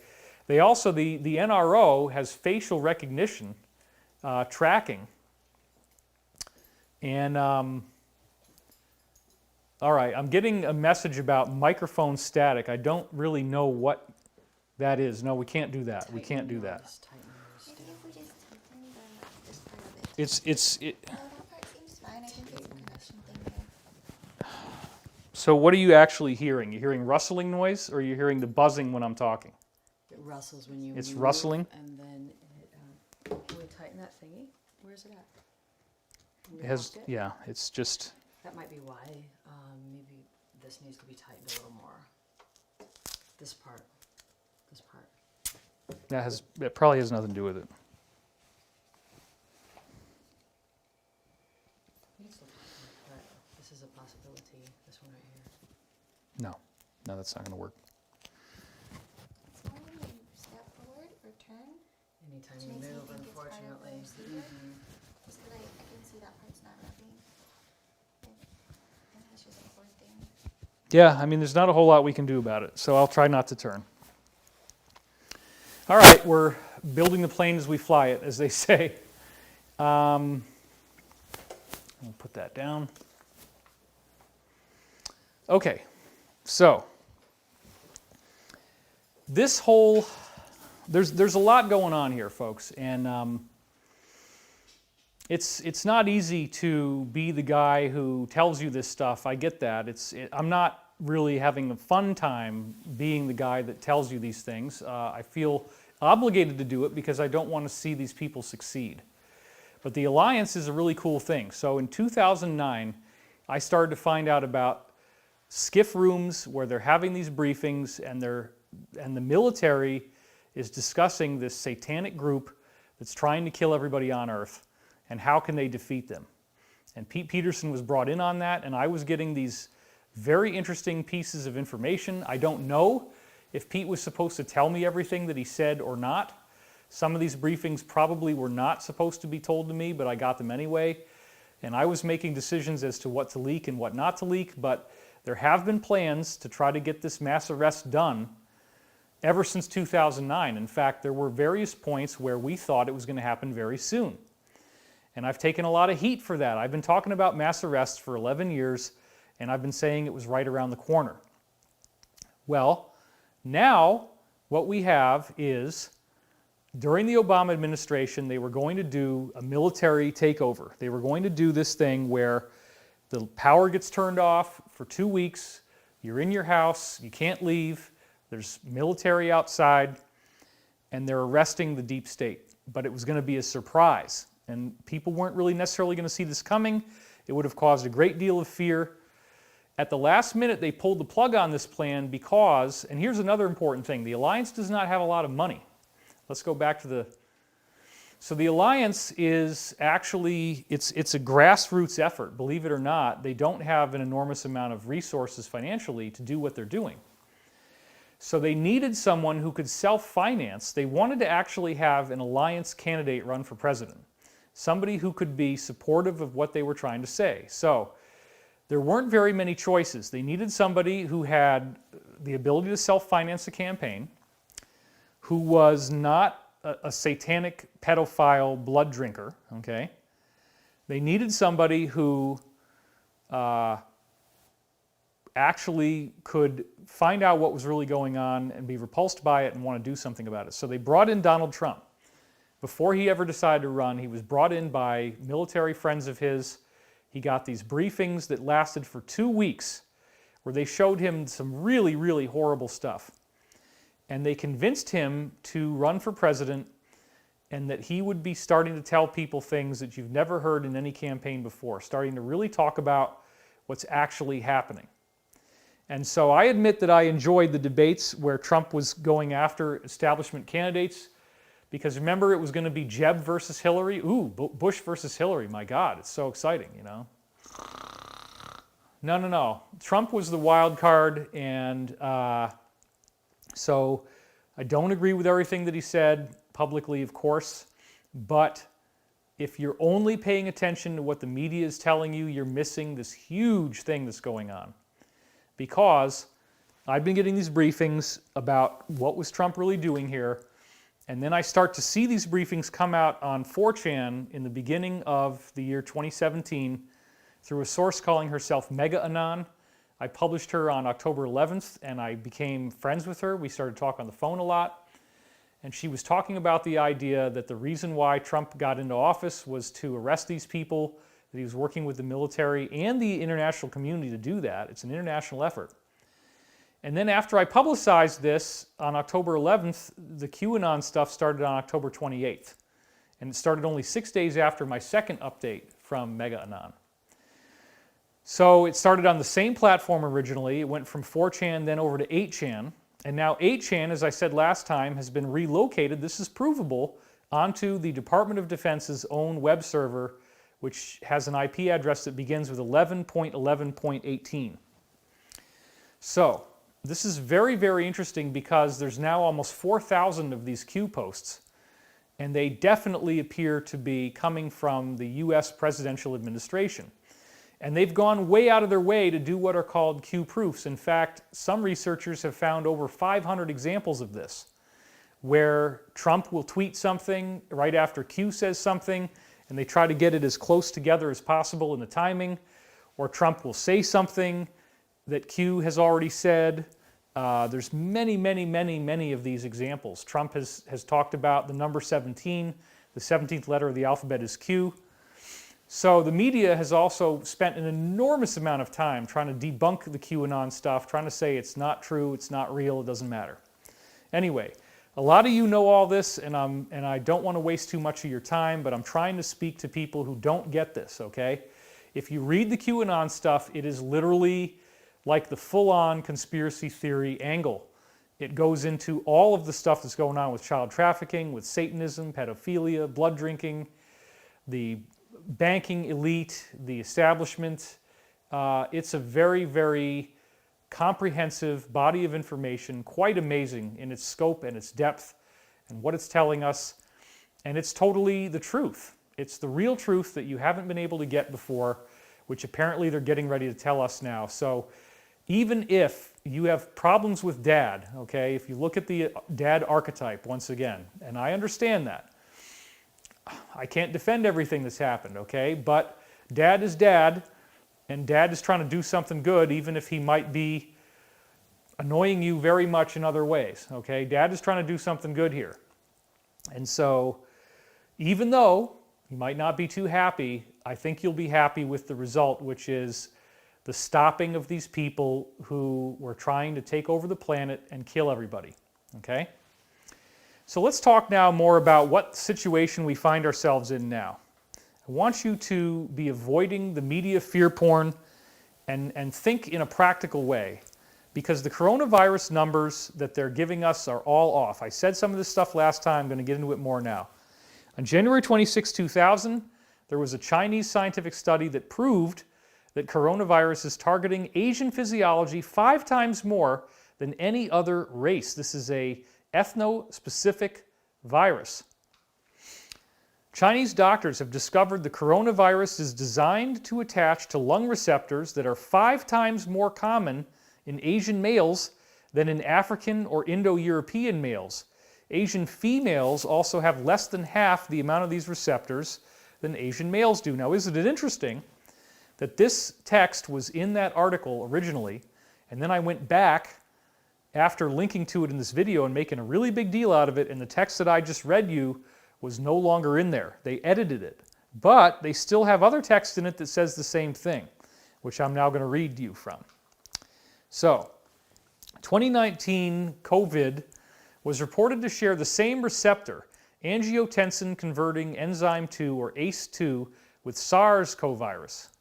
They also, the NRO has facial recognition tracking. And, all right, I'm getting a message about microphone static. I don't really know what that is. No, we can't do that. We can't do that. Maybe if we just tighten this part of it. No, that part seems fine. I think it's a connection thing there. So what are you actually hearing? You're hearing rustling noise, or you're hearing the buzzing when I'm talking? It rustles when you It's move, rustling? and then can we tighten that thingy? Where's it at? Can we It has, lock it? yeah, it's just, That might be why. Maybe this needs to be tightened a little more. This part. This part. that probably has nothing to do with it. We can still tighten it, but this is a possibility. This one right here. No, that's not going to work. It's more when you step forward or turn. Anytime Which you makes me move, think it's part of the unfortunately. receiver. Just because I can see that part's not moving. And that's just a cord thing. Yeah, I mean, there's not a whole lot we can do about it, so I'll try not to turn. All right, we're building the plane as we fly it, as they say. I'll put that down. Okay, so this whole, there's a lot going on here, folks, and it's not easy to be the guy who tells you this stuff. I get that. I'm not really having a fun time being the guy that tells you these things. I feel obligated to do it because I don't want to see these people succeed. But the Alliance is a really cool thing. So in 2009, I started to find out about SCIF rooms where they're having these briefings, and the military is discussing this satanic group that's trying to kill everybody on Earth, and how can they defeat them. And Pete Peterson was brought in on that, and I was getting these very interesting pieces of information. I don't know if Pete was supposed to tell me everything that he said or not. Some of these briefings probably were not supposed to be told to me, but I got them anyway. And I was making decisions as to what to leak and what not to leak, but there have been plans to try to get this mass arrest done ever since 2009. In fact, there were various points where we thought it was going to happen very soon. And I've taken a lot of heat for that. I've been talking about mass arrests for 11 years, and I've been saying it was right around the corner. Well, now what we have is, during the Obama administration, they were going to do a military takeover. They were going to do this thing where the power gets turned off for 2 weeks, you're in your house, you can't leave, there's military outside, and they're arresting the deep state. But it was going to be a surprise, and people weren't really necessarily going to see this coming. It would have caused a great deal of fear. At the last minute, they pulled the plug on this plan because, and here's another important thing, the Alliance does not have a lot of money. Let's go back to so the Alliance is actually, it's a grassroots effort, believe it or not. They don't have an enormous amount of resources financially to do what they're doing. So they needed someone who could self-finance. They wanted to actually have an Alliance candidate run for president, somebody who could be supportive of what they were trying to say. So there weren't very many choices. They needed somebody who had the ability to self-finance a campaign, who was not a satanic pedophile blood drinker, okay? They needed somebody who actually could find out what was really going on and be repulsed by it and want to do something about it. So they brought in Donald Trump. Before he ever decided to run, he was brought in by military friends of his. He got these briefings that lasted for 2 weeks where they showed him some really, really horrible stuff. And they convinced him to run for president and that he would be starting to tell people things that you've never heard in any campaign before, starting to really talk about what's actually happening. And so I admit that I enjoyed the debates where Trump was going after establishment candidates, because remember, it was going to be Jeb versus Hillary. Ooh, Bush versus Hillary. My God, it's so exciting, you know. No. Trump was the wild card, and so I don't agree with everything that he said publicly, of course, but if you're only paying attention to what the media is telling you, you're missing this huge thing that's going on. Because I've been getting these briefings about what was Trump really doing here, and then I start to see these briefings come out on 4chan in the beginning of the year 2017 through a source calling herself Mega Anon. I published her on October 11th, and I became friends with her. We started talking on the phone a lot, and she was talking about the idea that the reason why Trump got into office was to arrest these people, that he was working with the military and the international community to do that. It's an international effort. And then after I publicized this on October 11th, the QAnon stuff started on October 28th. And it started only 6 days after my second update from Mega Anon. So it started on the same platform originally. It went from 4chan then over to 8chan. And now 8chan, as I said last time, has been relocated, this is provable, onto the Department of Defense's own web server, which has an IP address that begins with 11.11.18. So this is very, very interesting because there's now almost 4,000 of these Q posts, and they definitely appear to be coming from the US presidential administration. And they've gone way out of their way to do what are called Q proofs. In fact, some researchers have found over 500 examples of this, where Trump will tweet something right after Q says something, and they try to get it as close together as possible in the timing, or Trump will say something that Q has already said. There's many of these examples. Trump has talked about the number 17, the 17th letter of the alphabet is Q. So the media has also spent an enormous amount of time trying to debunk the QAnon stuff, trying to say it's not true, it's not real, it doesn't matter. Anyway, a lot of you know all this, and I don't want to waste too much of your time, but I'm trying to speak to people who don't get this, okay? If you read the QAnon stuff, it is literally like the full-on conspiracy theory angle. It goes into all of the stuff that's going on with child trafficking, with Satanism, pedophilia, blood drinking, the banking elite, the establishment. It's a very, very comprehensive body of information, quite amazing in its scope and its depth and what it's telling us. And it's totally the truth. It's the real truth that you haven't been able to get before, which apparently they're getting ready to tell us now. So even if you have problems with dad, okay, if you look at the dad archetype once again, and I understand that, I can't defend everything that's happened, okay? But dad is dad, and dad is trying to do something good, even if he might be annoying you very much in other ways, okay? Dad is trying to do something good here. And so, even though you might not be too happy, I think you'll be happy with the result, which is the stopping of these people who were trying to take over the planet and kill everybody, okay? So let's talk now more about what situation we find ourselves in now. I want you to be avoiding the media fear porn and think in a practical way, because the coronavirus numbers that they're giving us are all off. I said some of this stuff last time, I'm going to get into it more now. On January 26, 2000, there was a Chinese scientific study that proved that coronavirus is targeting Asian physiology 5 times more than any other race. This is a ethno-specific virus. Chinese doctors have discovered the coronavirus is designed to attach to lung receptors that are 5 times more common in Asian males than in African or Indo-European males. Asian females also have less than half the amount of these receptors than Asian males do. Now, isn't it interesting that this text was in that article originally, and then I went back after linking to it in this video and making a really big deal out of it, and the text that I just read you was no longer in there. They edited it. But they still have other text in it that says the same thing, which I'm now going to read you from. So, 2019 COVID was reported to share the same receptor, angiotensin-converting enzyme 2, or ACE2, with SARS-CoV.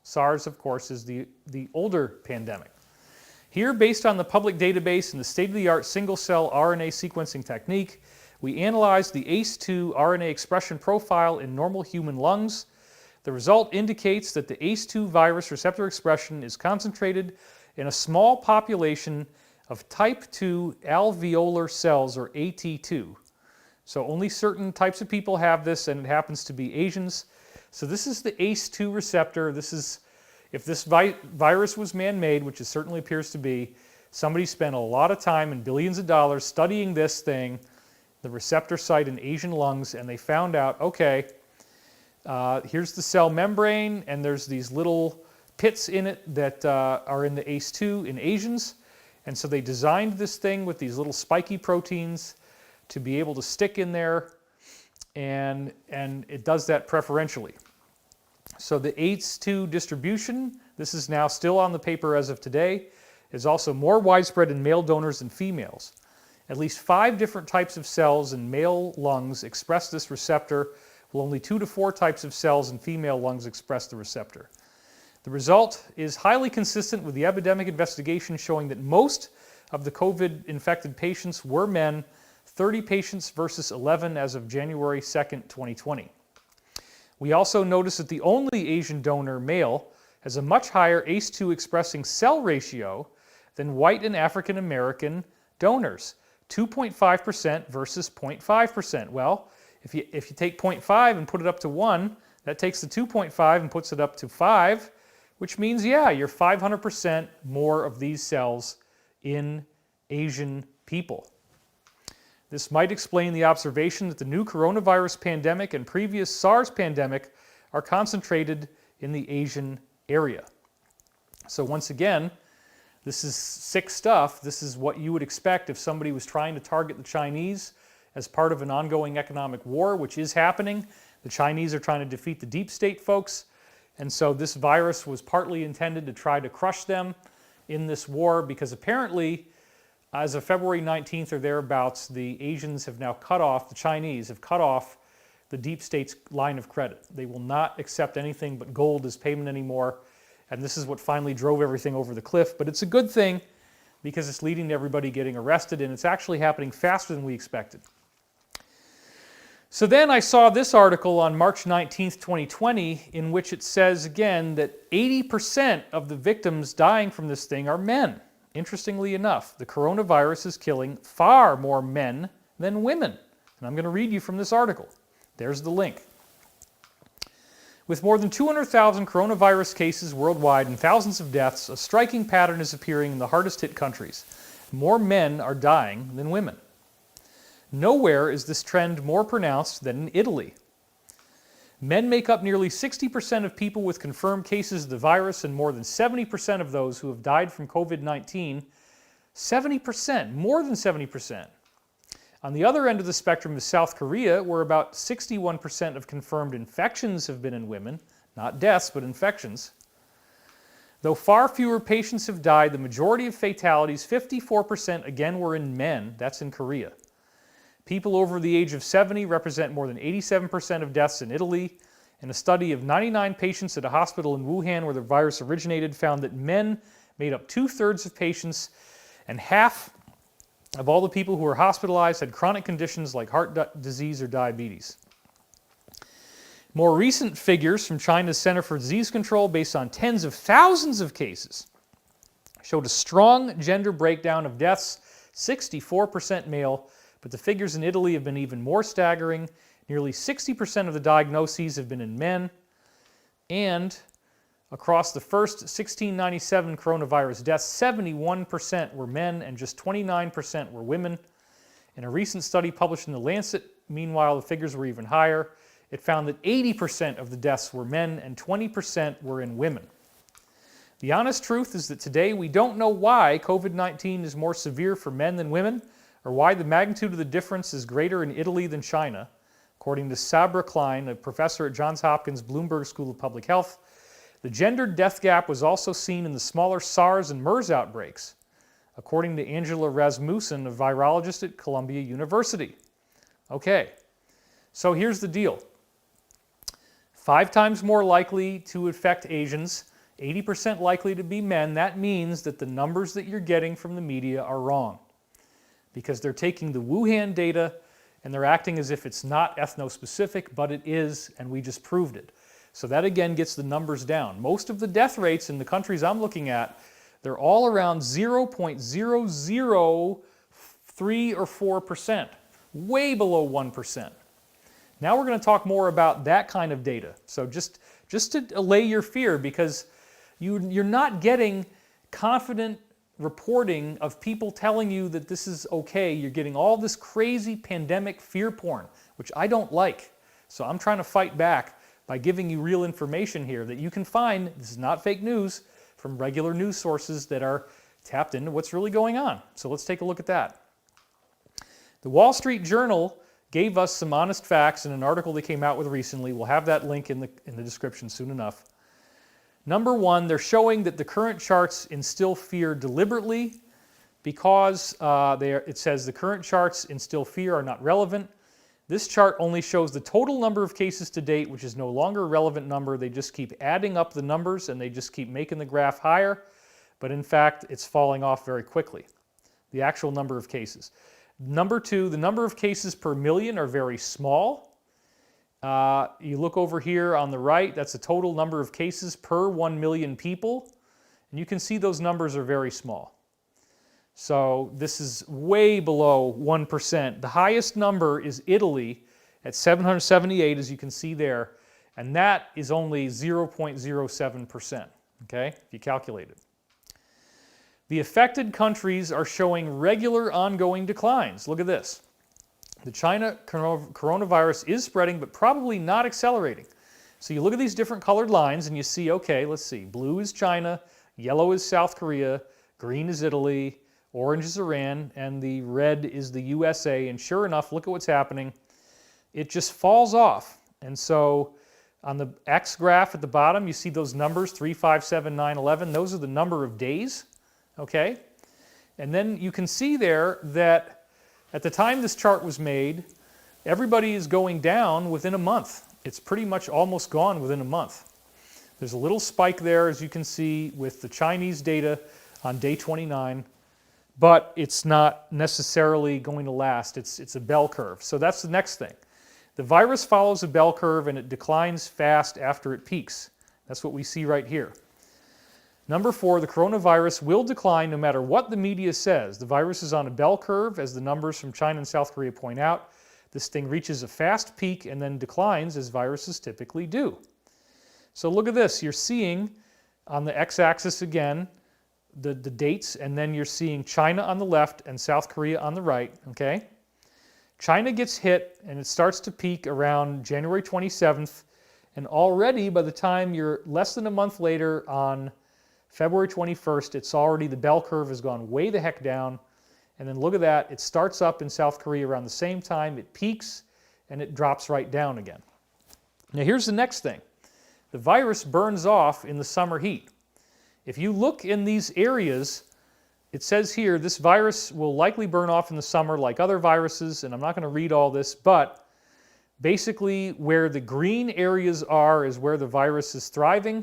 SARS, of course, is the older pandemic. Here, based on the public database and the state-of-the-art single-cell RNA sequencing technique, we analyzed the ACE2 RNA expression profile in normal human lungs. The result indicates that the ACE2 virus receptor expression is concentrated in a small population of type 2 alveolar cells, or AT2. So only certain types of people have this, and it happens to be Asians. So this is the ACE2 receptor. This is, if this virus was man-made, which it certainly appears to be, somebody spent a lot of time and billions of dollars studying this thing, the receptor site in Asian lungs, and they found out, okay, here's the cell membrane, and there's these little pits in it that are in the ACE2 in Asians. And so they designed this thing with these little spiky proteins to be able to stick in there, and it does that preferentially. So the ACE2 distribution, this is now still on the paper as of today, is also more widespread in male donors than females. At least 5 different types of cells in male lungs express this receptor, while only 2 to 4 types of cells in female lungs express the receptor. The result is highly consistent with the epidemic investigation showing that most of the COVID-infected patients were men, 30 patients versus 11 as of January 2nd, 2020. We also noticed that the only Asian donor, male, has a much higher ACE2 expressing cell ratio than white and African American donors, 2.5% versus 0.5%. Well, if you take 0.5 and put it up to 1, that takes the 2.5 and puts it up to 5, which means, yeah, you're 500% more of these cells in Asian people. This might explain the observation that the new coronavirus pandemic and previous SARS pandemic are concentrated in the Asian area. So once again, this is sick stuff. This is what you would expect if somebody was trying to target the Chinese as part of an ongoing economic war, which is happening. The Chinese are trying to defeat the deep state folks. And so this virus was partly intended to try to crush them in this war, because apparently, as of February 19th or thereabouts, the Asians have now cut off, the Chinese have cut off the deep state's line of credit. They will not accept anything but gold as payment anymore. And this is what finally drove everything over the cliff. But it's a good thing, because it's leading to everybody getting arrested, and it's actually happening faster than we expected. So then I saw this article on March 19th, 2020, in which it says again that 80% of the victims dying from this thing are men. Interestingly enough, the coronavirus is killing far more men than women. And I'm going to read you from this article. There's the link. With more than 200,000 coronavirus cases worldwide and thousands of deaths, a striking pattern is appearing in the hardest hit countries. More men are dying than women. Nowhere is this trend more pronounced than in Italy. Men make up nearly 60% of people with confirmed cases of the virus, and more than 70% of those who have died from COVID-19. 70%, more than 70%. On the other end of the spectrum is South Korea, where about 61% of confirmed infections have been in women, not deaths, but infections. Though far fewer patients have died, the majority of fatalities, 54%, again were in men. That's in Korea. People over the age of 70 represent more than 87% of deaths in Italy. And a study of 99 patients at a hospital in Wuhan where the virus originated found that men made up 2/3 of patients, and half of all the people who were hospitalized had chronic conditions like heart disease or diabetes. More recent figures from China's Center for Disease Control, based on tens of thousands of cases, showed a strong gender breakdown of deaths, 64% male, but the figures in Italy have been even more staggering. Nearly 60% of the diagnoses have been in men, and Across the first 1697 coronavirus deaths, 71% were men and just 29% were women. In a recent study published in The Lancet, meanwhile, the figures were even higher. It found that 80% of the deaths were men and 20% were in women. The honest truth is that today we don't know why COVID-19 is more severe for men than women, or why the magnitude of the difference is greater in Italy than China. According to Sabra Klein, a professor at Johns Hopkins Bloomberg School of Public Health, the gendered death gap was also seen in the smaller SARS and MERS outbreaks, according to Angela Rasmussen, a virologist at Columbia University. Okay, so here's the deal. 5 times more likely to affect Asians, 80% likely to be men. That means that the numbers that you're getting from the media are wrong, because they're taking the Wuhan data and they're acting as if it's not ethno-specific, but it is, and we just proved it. So that again gets the numbers down. Most of the death rates in the countries I'm looking at, they're all around 0.003 or 4%, way below 1%. Now we're going to talk more about that kind of data. So just to allay your fear, because you're not getting confident reporting of people telling you that this is okay. You're getting all this crazy pandemic fear porn, which I don't like. So I'm trying to fight back by giving you real information here that you can find, this is not fake news, from regular news sources that are tapped into what's really going on. So let's take a look at that. The Wall Street Journal gave us some honest facts in an article they came out with recently. We'll have that link in the description soon enough. Number one, they're showing that the current charts instill fear deliberately because it says the current charts instill fear are not relevant. This chart only shows the total number of cases to date, which is no longer a relevant number. They just keep adding up the numbers and they just keep making the graph higher. But in fact, it's falling off very quickly, the actual number of cases. Number two, the number of cases per million are very small. You look over here on the right, that's the total number of cases per 1 million people. And you can see those numbers are very small. So this is way below 1%. The highest number is Italy at 778, as you can see there. And that is only 0.07%, okay, if you calculate it. The affected countries are showing regular ongoing declines. Look at this. The China coronavirus is spreading, but probably not accelerating. So you look at these different colored lines and you see, okay, let's see. Blue is China, yellow is South Korea, green is Italy, orange is Iran, and the red is the USA. And sure enough, look at what's happening. It just falls off. And so on the X graph at the bottom, you see those numbers, 3, 5, 7, 9, 11. Those are the number of days, okay? And then you can see there that at the time this chart was made, everybody is going down within a month. It's pretty much almost gone within a month. There's a little spike there, as you can see, with the Chinese data on day 29. But it's not necessarily going to last. It's a bell curve. So that's the next thing. The virus follows a bell curve and it declines fast after it peaks. That's what we see right here. Number 4, the coronavirus will decline no matter what the media says. The virus is on a bell curve, as the numbers from China and South Korea point out. This thing reaches a fast peak and then declines, as viruses typically do. So look at this. You're seeing on the x-axis again, the dates, and then you're seeing China on the left and South Korea on the right, okay? China gets hit and it starts to peak around January 27th, and already by the time you're less than a month later on February 21st, it's already, the bell curve has gone way the heck down, and then look at that, it starts up in South Korea around the same time, it peaks, and it drops right down again. Now here's the next thing. The virus burns off in the summer heat. If you look in these areas, it says here this virus will likely burn off in the summer like other viruses, and I'm not going to read all this, but basically where the green areas are is where the virus is thriving,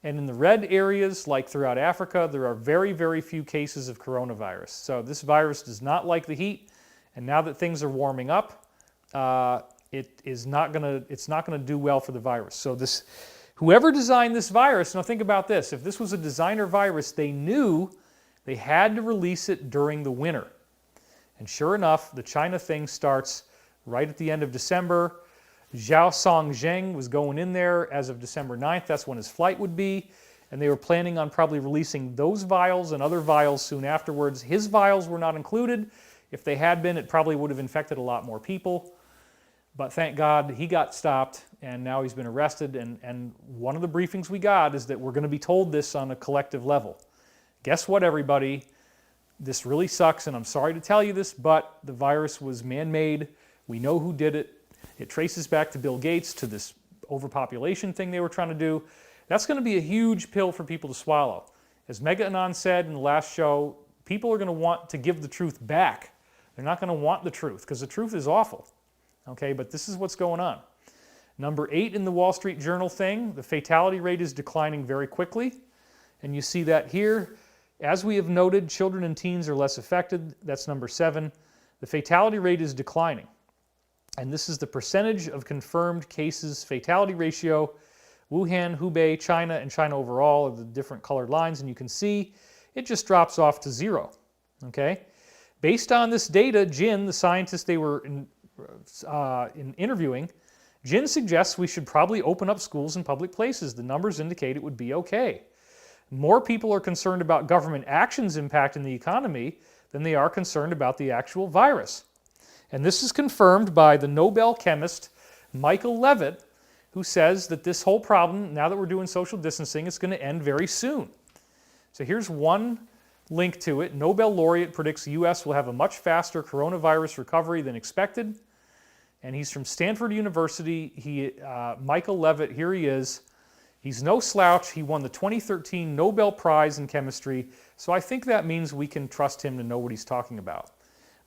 and in the red areas, like throughout Africa, there are very, very few cases of coronavirus. So this virus does not like the heat, and now that things are warming up, it's not going to do well for the virus. So whoever designed this virus, now think about this, if this was a designer virus, they knew they had to release it during the winter. And sure enough, the China thing starts right at the end of December. Zhao Songjeng was going in there as of December 9th. That's when his flight would be. And they were planning on probably releasing those vials and other vials soon afterwards. His vials were not included. If they had been, it probably would have infected a lot more people. But thank God he got stopped, and now he's been arrested. And one of the briefings we got is that we're going to be told this on a collective level. Guess what, everybody? This really sucks, and I'm sorry to tell you this, but the virus was man-made. We know who did it. It traces back to Bill Gates, to this overpopulation thing they were trying to do. That's going to be a huge pill for people to swallow. As Mega Anon said in the last show, people are going to want to give the truth back. They're not going to want the truth, because the truth is awful. Okay, but this is what's going on. Number 8 in the Wall Street Journal thing, the fatality rate is declining very quickly. And you see that here. As we have noted, children and teens are less affected. That's number 7. The fatality rate is declining. And this is the percentage of confirmed cases fatality ratio. Wuhan, Hubei, China, and China overall are the different colored lines. And you can see it just drops off to 0. Okay? Based on this data, Jin, the scientist they were interviewing, Jin suggests we should probably open up schools and public places. The numbers indicate it would be okay. More people are concerned about government actions impacting the economy than they are concerned about the actual virus. And this is confirmed by the Nobel chemist Michael Levitt, who says that this whole problem, now that we're doing social distancing, is going to end very soon. So here's one link to it. Nobel laureate predicts the U.S. will have a much faster coronavirus recovery than expected. And he's from Stanford University. Michael Levitt, here he is. He's no slouch. He won the 2013 Nobel Prize in Chemistry. So I think that means we can trust him to know what he's talking about.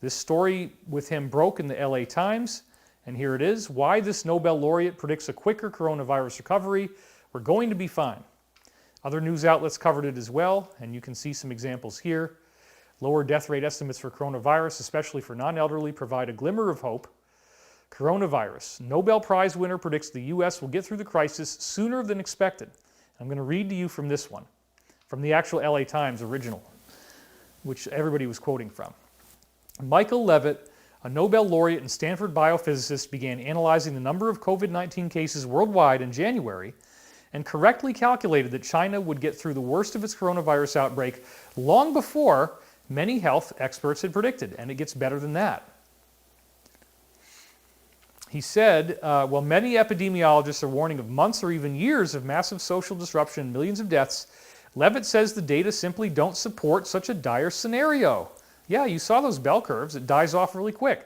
This story with him broke in the LA Times. And here it is. Why this Nobel laureate predicts a quicker coronavirus recovery. We're going to be fine. Other news outlets covered it as well. And you can see some examples here. Lower death rate estimates for coronavirus, especially for non-elderly, provide a glimmer of hope. Coronavirus. Nobel Prize winner predicts the U.S. will get through the crisis sooner than expected. I'm going to read to you from this one, from the actual LA Times original, which everybody was quoting from. Michael Levitt, a Nobel laureate and Stanford biophysicist, began analyzing the number of COVID-19 cases worldwide in January and correctly calculated that China would get through the worst of its coronavirus outbreak long before many health experts had predicted, and it gets better than that. He said, while many epidemiologists are warning of months or even years of massive social disruption and millions of deaths, Levitt says the data simply don't support such a dire scenario. Yeah, you saw those bell curves. It dies off really quick,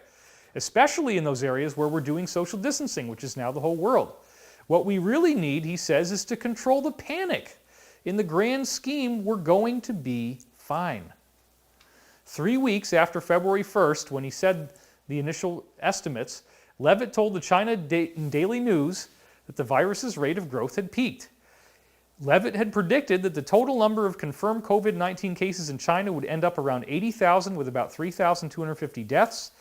especially in those areas where we're doing social distancing, which is now the whole world. What we really need, he says, is to control the panic. In the grand scheme, we're going to be fine. 3 weeks after February 1st, when he said the initial estimates, Levitt told the China Daily News that the virus's rate of growth had peaked. Levitt had predicted that the total number of confirmed COVID-19 cases in China would end up around 80,000 with about 3,250 deaths,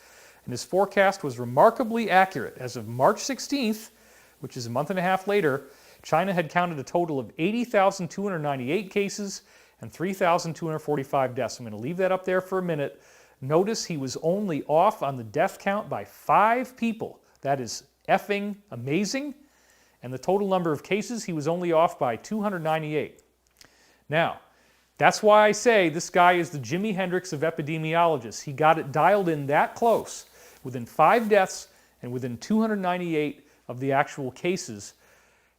and his forecast was remarkably accurate. As of March 16th, which is a month and a half later, China had counted a total of 80,298 cases and 3,245 deaths. I'm going to leave that up there for a minute. Notice he was only off on the death count by 5 people. That is effing amazing. And the total number of cases, he was only off by 298. Now, that's why I say this guy is the Jimi Hendrix of epidemiologists. He got it dialed in that close, within 5 deaths and within 298 of the actual cases.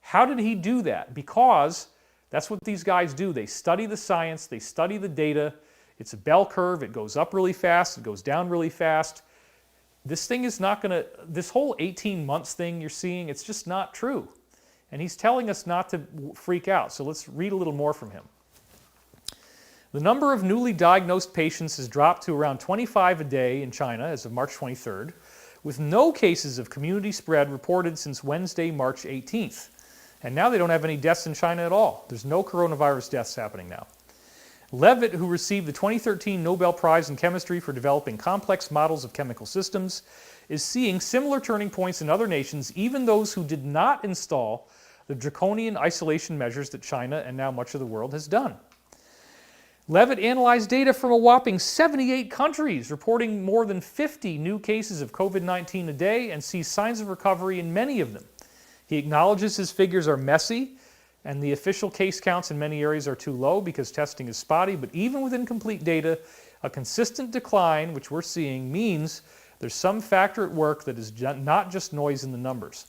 How did he do that? Because that's what these guys do. They study the science, they study the data. It's a bell curve. It goes up really fast. It goes down really fast. This thing is not going to, this whole 18 months thing you're seeing, it's just not true. And he's telling us not to freak out. So let's read a little more from him. The number of newly diagnosed patients has dropped to around 25 a day in China as of March 23rd, with no cases of community spread reported since Wednesday, March 18th. And now they don't have any deaths in China at all. There's no coronavirus deaths happening now. Levitt, who received the 2013 Nobel Prize in Chemistry for developing complex models of chemical systems, is seeing similar turning points in other nations, even those who did not install the draconian isolation measures that China and now much of the world has done. Levitt analyzed data from a whopping 78 countries, reporting more than 50 new cases of COVID-19 a day and sees signs of recovery in many of them. He acknowledges his figures are messy and the official case counts in many areas are too low because testing is spotty, but even with incomplete data, a consistent decline, which we're seeing, means there's some factor at work that is not just noise in the numbers.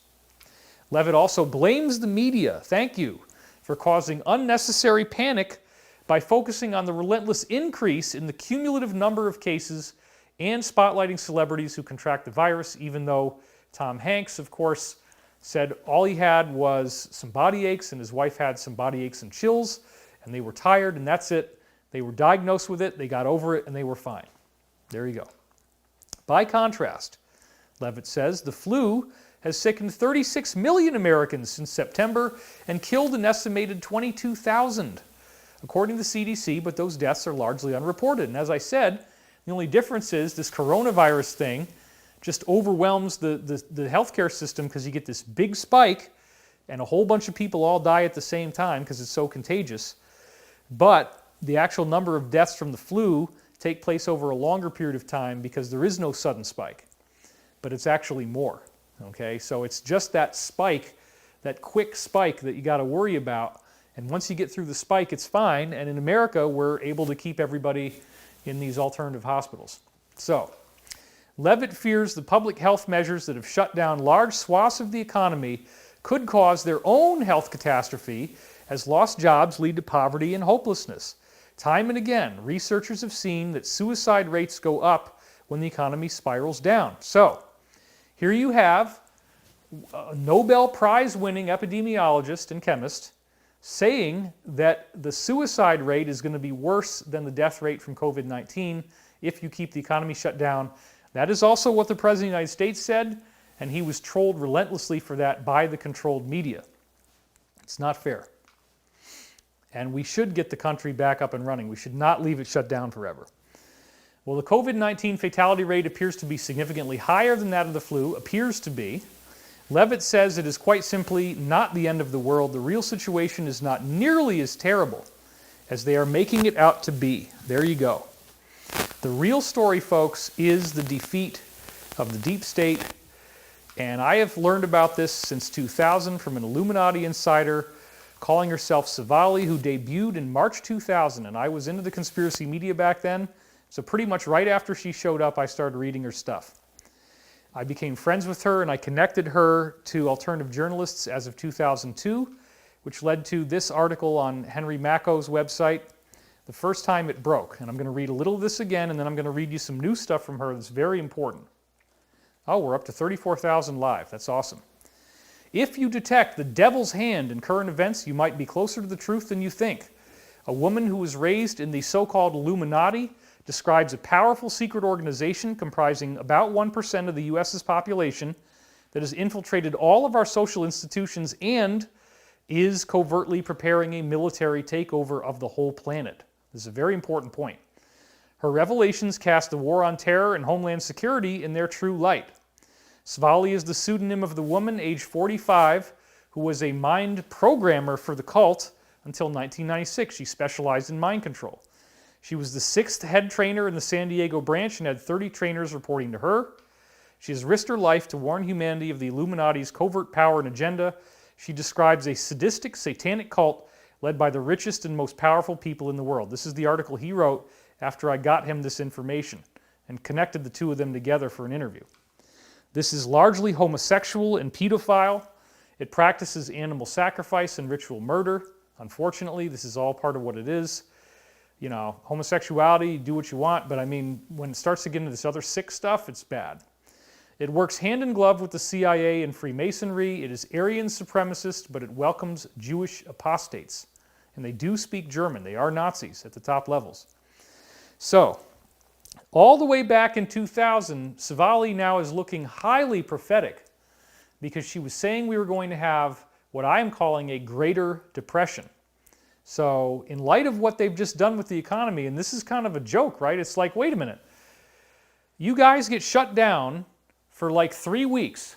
Levitt also blames the media, thank you, for causing unnecessary panic by focusing on the relentless increase in the cumulative number of cases and spotlighting celebrities who contract the virus, even though Tom Hanks, of course, said all he had was some body aches and his wife had some body aches and chills and they were tired and that's it. They were diagnosed with it, they got over it, and they were fine. There you go. By contrast, Levitt says, the flu has sickened 36 million Americans since September and killed an estimated 22,000. According to the CDC, but those deaths are largely unreported. And as I said, the only difference is this coronavirus thing just overwhelms the healthcare system because you get this big spike and a whole bunch of people all die at the same time because it's so contagious. But the actual number of deaths from the flu take place over a longer period of time because there is no sudden spike. But it's actually more. Okay, so it's just that spike, that quick spike that you got to worry about. And once you get through the spike, it's fine. And in America, we're able to keep everybody in these alternative hospitals. So, Levitt fears the public health measures that have shut down large swaths of the economy could cause their own health catastrophe as lost jobs lead to poverty and hopelessness. Time and again, researchers have seen that suicide rates go up when the economy spirals down. So, here you have a Nobel Prize-winning epidemiologist and chemist saying that the suicide rate is going to be worse than the death rate from COVID-19 if you keep the economy shut down. That is also what the President of the United States said, and he was trolled relentlessly for that by the controlled media. It's not fair. And we should get the country back up and running. We should not leave it shut down forever. Well, the COVID-19 fatality rate appears to be significantly higher than that of the flu, appears to be. Levitt says it is quite simply not the end of the world. The real situation is not nearly as terrible as they are making it out to be. There you go. The real story, folks, is the defeat of the deep state. And I have learned about this since 2000 from an Illuminati insider calling herself Savali, who debuted in March 2000. And I was into the conspiracy media back then. So pretty much right after she showed up, I started reading her stuff. I became friends with her and I connected her to alternative journalists as of 2002, which led to this article on Henry Macko's website, the first time it broke. And I'm going to read a little of this again, and then I'm going to read you some new stuff from her that's very important. Oh, we're up to 34,000 live. That's awesome. If you detect the devil's hand in current events, you might be closer to the truth than you think. A woman who was raised in the so-called Illuminati describes a powerful secret organization comprising about 1% of the U.S.'s population that has infiltrated all of our social institutions and is covertly preparing a military takeover of the whole planet. This is a very important point. Her revelations cast the war on terror and homeland security in their true light. Savali is the pseudonym of the woman, age 45, who was a mind programmer for the cult until 1996. She specialized in mind control. She was the 6th head trainer in the San Diego branch and had 30 trainers reporting to her. She has risked her life to warn humanity of the Illuminati's covert power and agenda. She describes a sadistic, satanic cult led by the richest and most powerful people in the world. This is the article he wrote after I got him this information and connected the two of them together for an interview. This is largely homosexual and pedophile. It practices animal sacrifice and ritual murder. Unfortunately, this is all part of what it is. You know, homosexuality, do what you want, but I mean, when it starts to get into this other sick stuff, it's bad. It works hand in glove with the CIA and Freemasonry. It is Aryan supremacist, but it welcomes Jewish apostates. And they do speak German. They are Nazis at the top levels. So, all the way back in 2000, Savali now is looking highly prophetic because she was saying we were going to have what I am calling a Greater Depression. So, in light of what they've just done with the economy, and this is kind of a joke, right? It's like, wait a minute. You guys get shut down for like 3 weeks,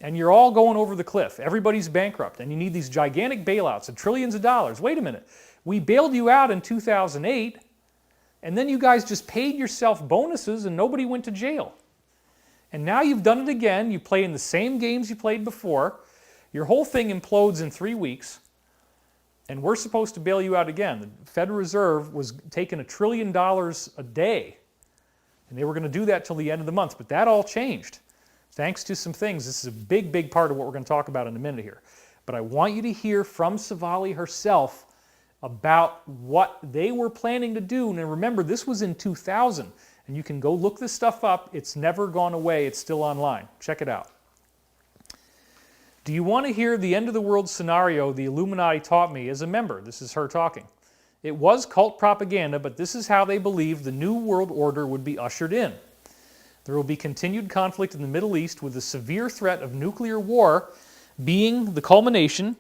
and you're all going over the cliff. Everybody's bankrupt, and you need these gigantic bailouts of trillions of dollars. Wait a minute. We bailed you out in 2008, and then you guys just paid yourself bonuses and nobody went to jail. And now you've done it again. You play in the same games you played before. Your whole thing implodes in 3 weeks, and we're supposed to bail you out again. The Federal Reserve was taking $1 trillion a day, and they were going to do that till the end of the month. But that all changed, thanks to some things. This is a big, big part of what we're going to talk about in a minute here. But I want you to hear from Savali herself about what they were planning to do. And remember, this was in 2000. And you can go look this stuff up. It's never gone away. It's still online. Check it out. Do you want to hear the end of the world scenario the Illuminati taught me as a member? This is her talking. It was cult propaganda, but this is how they believed the new world order would be ushered in. There will be continued conflict in the Middle East, with the severe threat of nuclear war being the culmination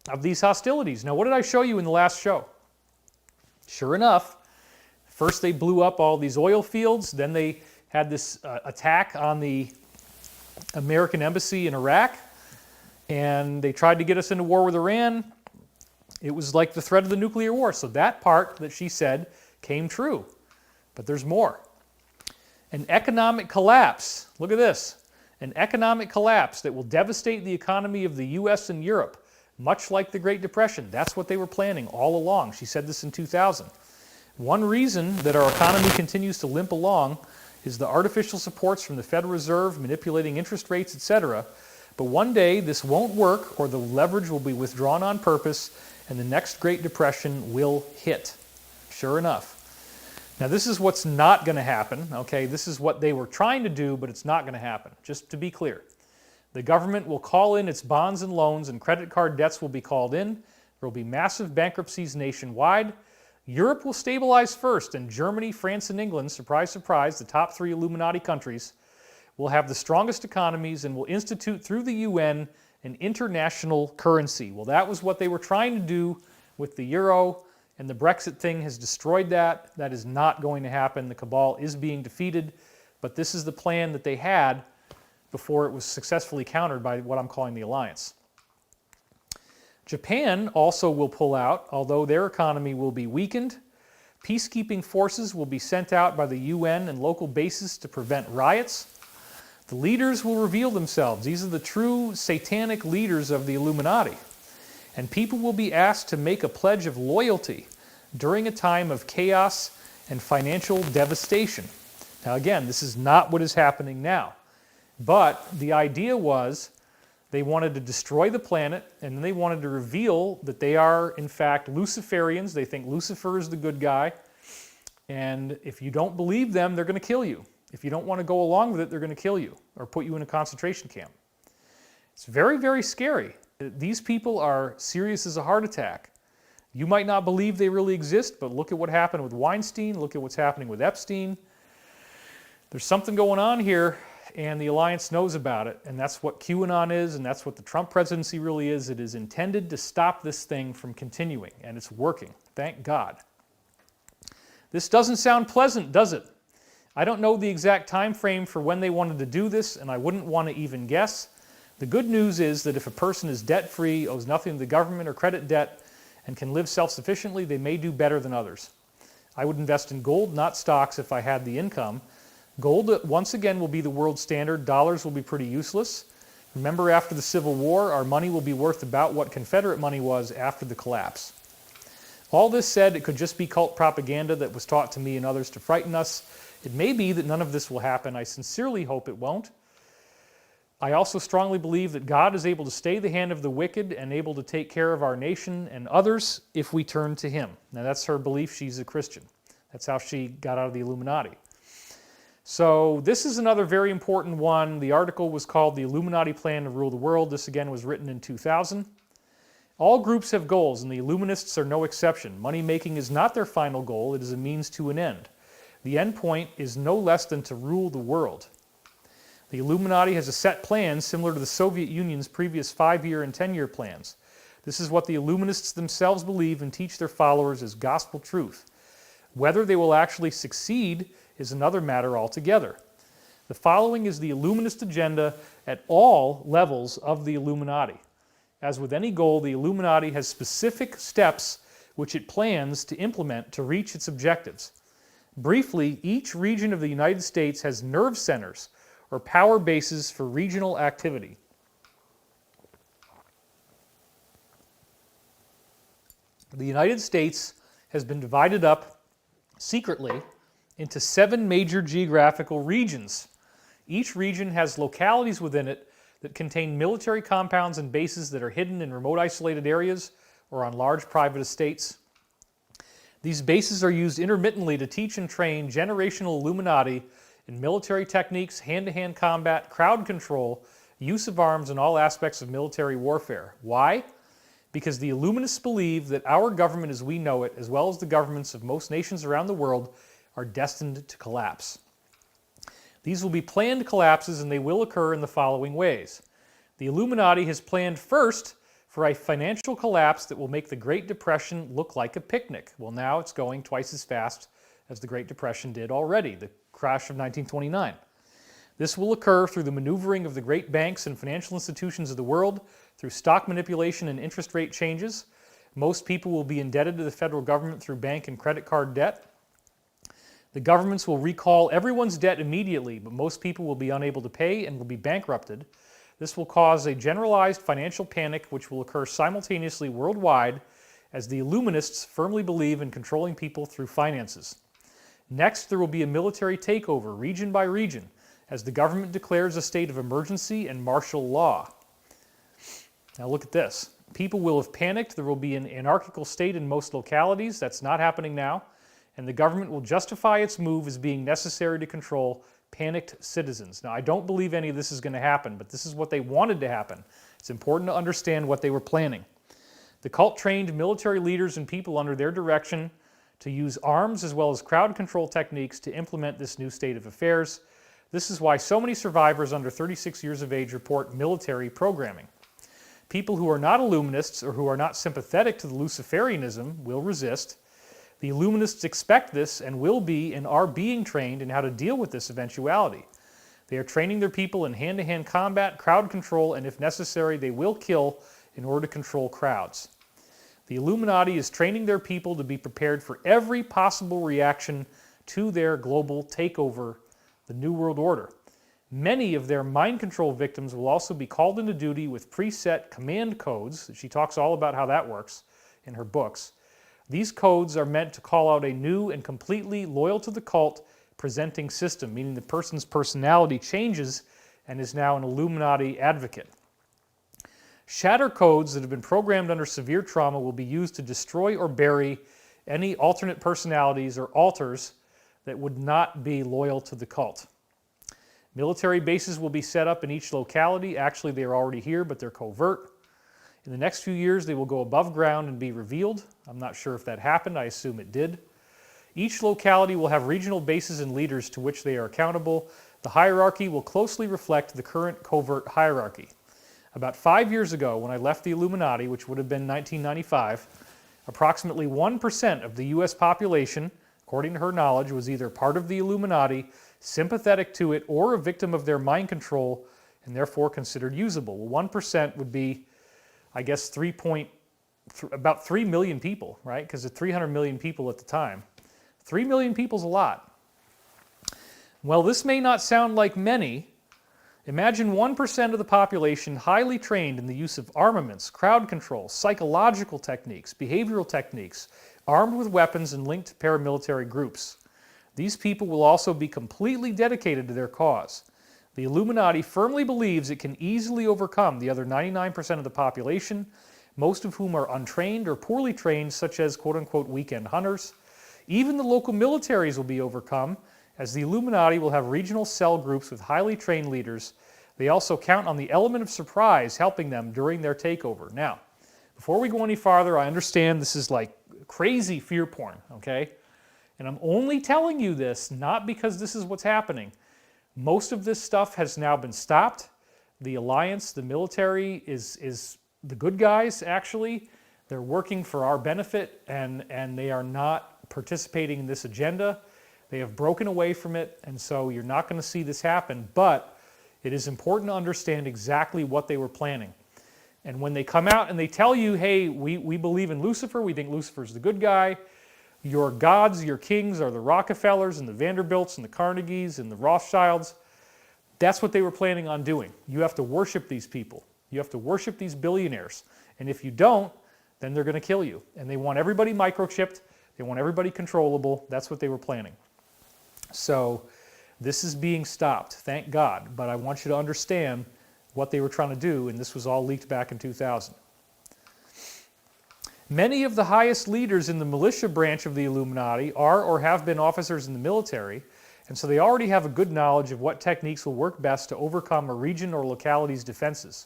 of these hostilities. Now, what did I show you in the last show? Sure enough, first they blew up all these oil fields, then they had this attack on the American embassy in Iraq, and they tried to get us into war with Iran. It was like the threat of the nuclear war. So that part that she said came true. But there's more. An economic collapse. Look at this. An economic collapse that will devastate the economy of the U.S. and Europe, much like the Great Depression. That's what they were planning all along. She said this in 2000. One reason that our economy continues to limp along is the artificial supports from the Federal Reserve, manipulating interest rates, etc. But one day this won't work, or the leverage will be withdrawn on purpose, and the next Great Depression will hit. Sure enough. Now this is what's not going to happen, okay? This is what they were trying to do, but it's not going to happen, just to be clear. The government will call in its bonds and loans, and credit card debts will be called in. There will be massive bankruptcies nationwide. Europe will stabilize first, and Germany, France, and England, surprise, surprise, the top 3 Illuminati countries, will have the strongest economies and will institute through the UN an international currency. Well, that was what they were trying to do with the euro, and the Brexit thing has destroyed that. That is not going to happen. The cabal is being defeated, but this is the plan that they had before it was successfully countered by what I'm calling the alliance. Japan also will pull out, although their economy will be weakened. Peacekeeping forces will be sent out by the UN and local bases to prevent riots. The leaders will reveal themselves. These are the true satanic leaders of the Illuminati. And people will be asked to make a pledge of loyalty during a time of chaos and financial devastation. Now again, this is not what is happening now. But the idea was they wanted to destroy the planet, and then they wanted to reveal that they are, in fact, Luciferians. They think Lucifer is the good guy. And if you don't believe them, they're going to kill you. If you don't want to go along with it, they're going to kill you or put you in a concentration camp. It's very, very scary. These people are serious as a heart attack. You might not believe they really exist, but look at what happened with Weinstein. Look at what's happening with Epstein. There's something going on here, and the alliance knows about it, and that's what QAnon is, and that's what the Trump presidency really is. It is intended to stop this thing from continuing, and it's working. Thank God. This doesn't sound pleasant, does it? I don't know the exact time frame for when they wanted to do this, and I wouldn't want to even guess. The good news is that if a person is debt-free, owes nothing to the government or credit debt, and can live self-sufficiently, they may do better than others. I would invest in gold, not stocks, if I had the income. Gold, once again, will be the world standard. Dollars will be pretty useless. Remember, after the Civil War, our money will be worth about what Confederate money was after the collapse. All this said, it could just be cult propaganda that was taught to me and others to frighten us. It may be that none of this will happen. I sincerely hope it won't. I also strongly believe that God is able to stay the hand of the wicked and able to take care of our nation and others if we turn to Him. Now, that's her belief. She's a Christian. That's how she got out of the Illuminati. So this is another very important one. The article was called The Illuminati Plan to Rule the World. This again was written in 2000. All groups have goals, and the Illuminists are no exception. Money making is not their final goal. It is a means to an end. The end point is no less than to rule the world. The Illuminati has a set plan similar to the Soviet Union's previous 5-year and 10-year plans. This is what the Illuminists themselves believe and teach their followers as gospel truth. Whether they will actually succeed is another matter altogether. The following is the Illuminist agenda at all levels of the Illuminati. As with any goal, the Illuminati has specific steps which it plans to implement to reach its objectives. Briefly, each region of the United States has nerve centers or power bases for regional activity. The United States has been divided up secretly into 7 major geographical regions. Each region has localities within it that contain military compounds and bases that are hidden in remote isolated areas or on large private estates. These bases are used intermittently to teach and train generational Illuminati in military techniques, hand-to-hand combat, crowd control, use of arms, and all aspects of military warfare. Why? Because the Illuminists believe that our government as we know it, as well as the governments of most nations around the world, are destined to collapse. These will be planned collapses, and they will occur in the following ways. The Illuminati has planned first for a financial collapse that will make the Great Depression look like a picnic. Well, now it's going twice as fast as the Great Depression did already, the crash of 1929. This will occur through the maneuvering of the great banks and financial institutions of the world, through stock manipulation and interest rate changes. Most people will be indebted to the federal government through bank and credit card debt. The governments will recall everyone's debt immediately, but most people will be unable to pay and will be bankrupted. This will cause a generalized financial panic which will occur simultaneously worldwide as the Illuminists firmly believe in controlling people through finances. Next, there will be a military takeover, region by region, as the government declares a state of emergency and martial law. Now look at this. People will have panicked. There will be an anarchical state in most localities. That's not happening now. And the government will justify its move as being necessary to control panicked citizens. Now, I don't believe any of this is going to happen, but this is what they wanted to happen. It's important to understand what they were planning. The cult trained military leaders and people under their direction to use arms as well as crowd control techniques to implement this new state of affairs. This is why so many survivors under 36 years of age report military programming. People who are not Illuminists or who are not sympathetic to the Luciferianism will resist. The Illuminists expect this and will be and are being trained in how to deal with this eventuality. They are training their people in hand-to-hand combat, crowd control, and if necessary, they will kill in order to control crowds. The Illuminati is training their people to be prepared for every possible reaction to their global takeover, the New World Order. Many of their mind control victims will also be called into duty with preset command codes. She talks all about how that works in her books. These codes are meant to call out a new and completely loyal to the cult presenting system, meaning the person's personality changes and is now an Illuminati advocate. Shatter codes that have been programmed under severe trauma will be used to destroy or bury any alternate personalities or alters that would not be loyal to the cult. Military bases will be set up in each locality. Actually, they are already here, but they're covert. In the next few years, they will go above ground and be revealed. I'm not sure if that happened. I assume it did. Each locality will have regional bases and leaders to which they are accountable. The hierarchy will closely reflect the current covert hierarchy. About 5 years ago, when I left the Illuminati, which would have been 1995, approximately 1% of the U.S. population, according to her knowledge, was either part of the Illuminati, sympathetic to it, or a victim of their mind control, and therefore considered usable. Well, 1% would be, I guess, about 3 million people, right? Because of 300 million people at the time. 3 million people's a lot. Well, this may not sound like many. Imagine 1% of the population highly trained in the use of armaments, crowd control, psychological techniques, behavioral techniques, armed with weapons and linked to paramilitary groups. These people will also be completely dedicated to their cause. The Illuminati firmly believes it can easily overcome the other 99% of the population, most of whom are untrained or poorly trained, such as quote-unquote weekend hunters. Even the local militaries will be overcome, as the Illuminati will have regional cell groups with highly trained leaders. They also count on the element of surprise helping them during their takeover. Now, before we go any farther, I understand this is like crazy fear porn, okay? And I'm only telling you this not because this is what's happening. Most of this stuff has now been stopped. The alliance, the military, is the good guys, actually. They're working for our benefit, and they are not participating in this agenda. They have broken away from it, and so you're not going to see this happen, but it is important to understand exactly what they were planning. And when they come out and they tell you, hey, we believe in Lucifer, we think Lucifer's the good guy, your gods, your kings are the Rockefellers and the Vanderbilts and the Carnegies and the Rothschilds, that's what they were planning on doing. You have to worship these people. You have to worship these billionaires. And if you don't, then they're going to kill you. And they want everybody microchipped. They want everybody controllable. That's what they were planning. So this is being stopped, thank God. But I want you to understand what they were trying to do, and this was all leaked back in 2000. Many of the highest leaders in the militia branch of the Illuminati are or have been officers in the military, and so they already have a good knowledge of what techniques will work best to overcome a region or locality's defenses.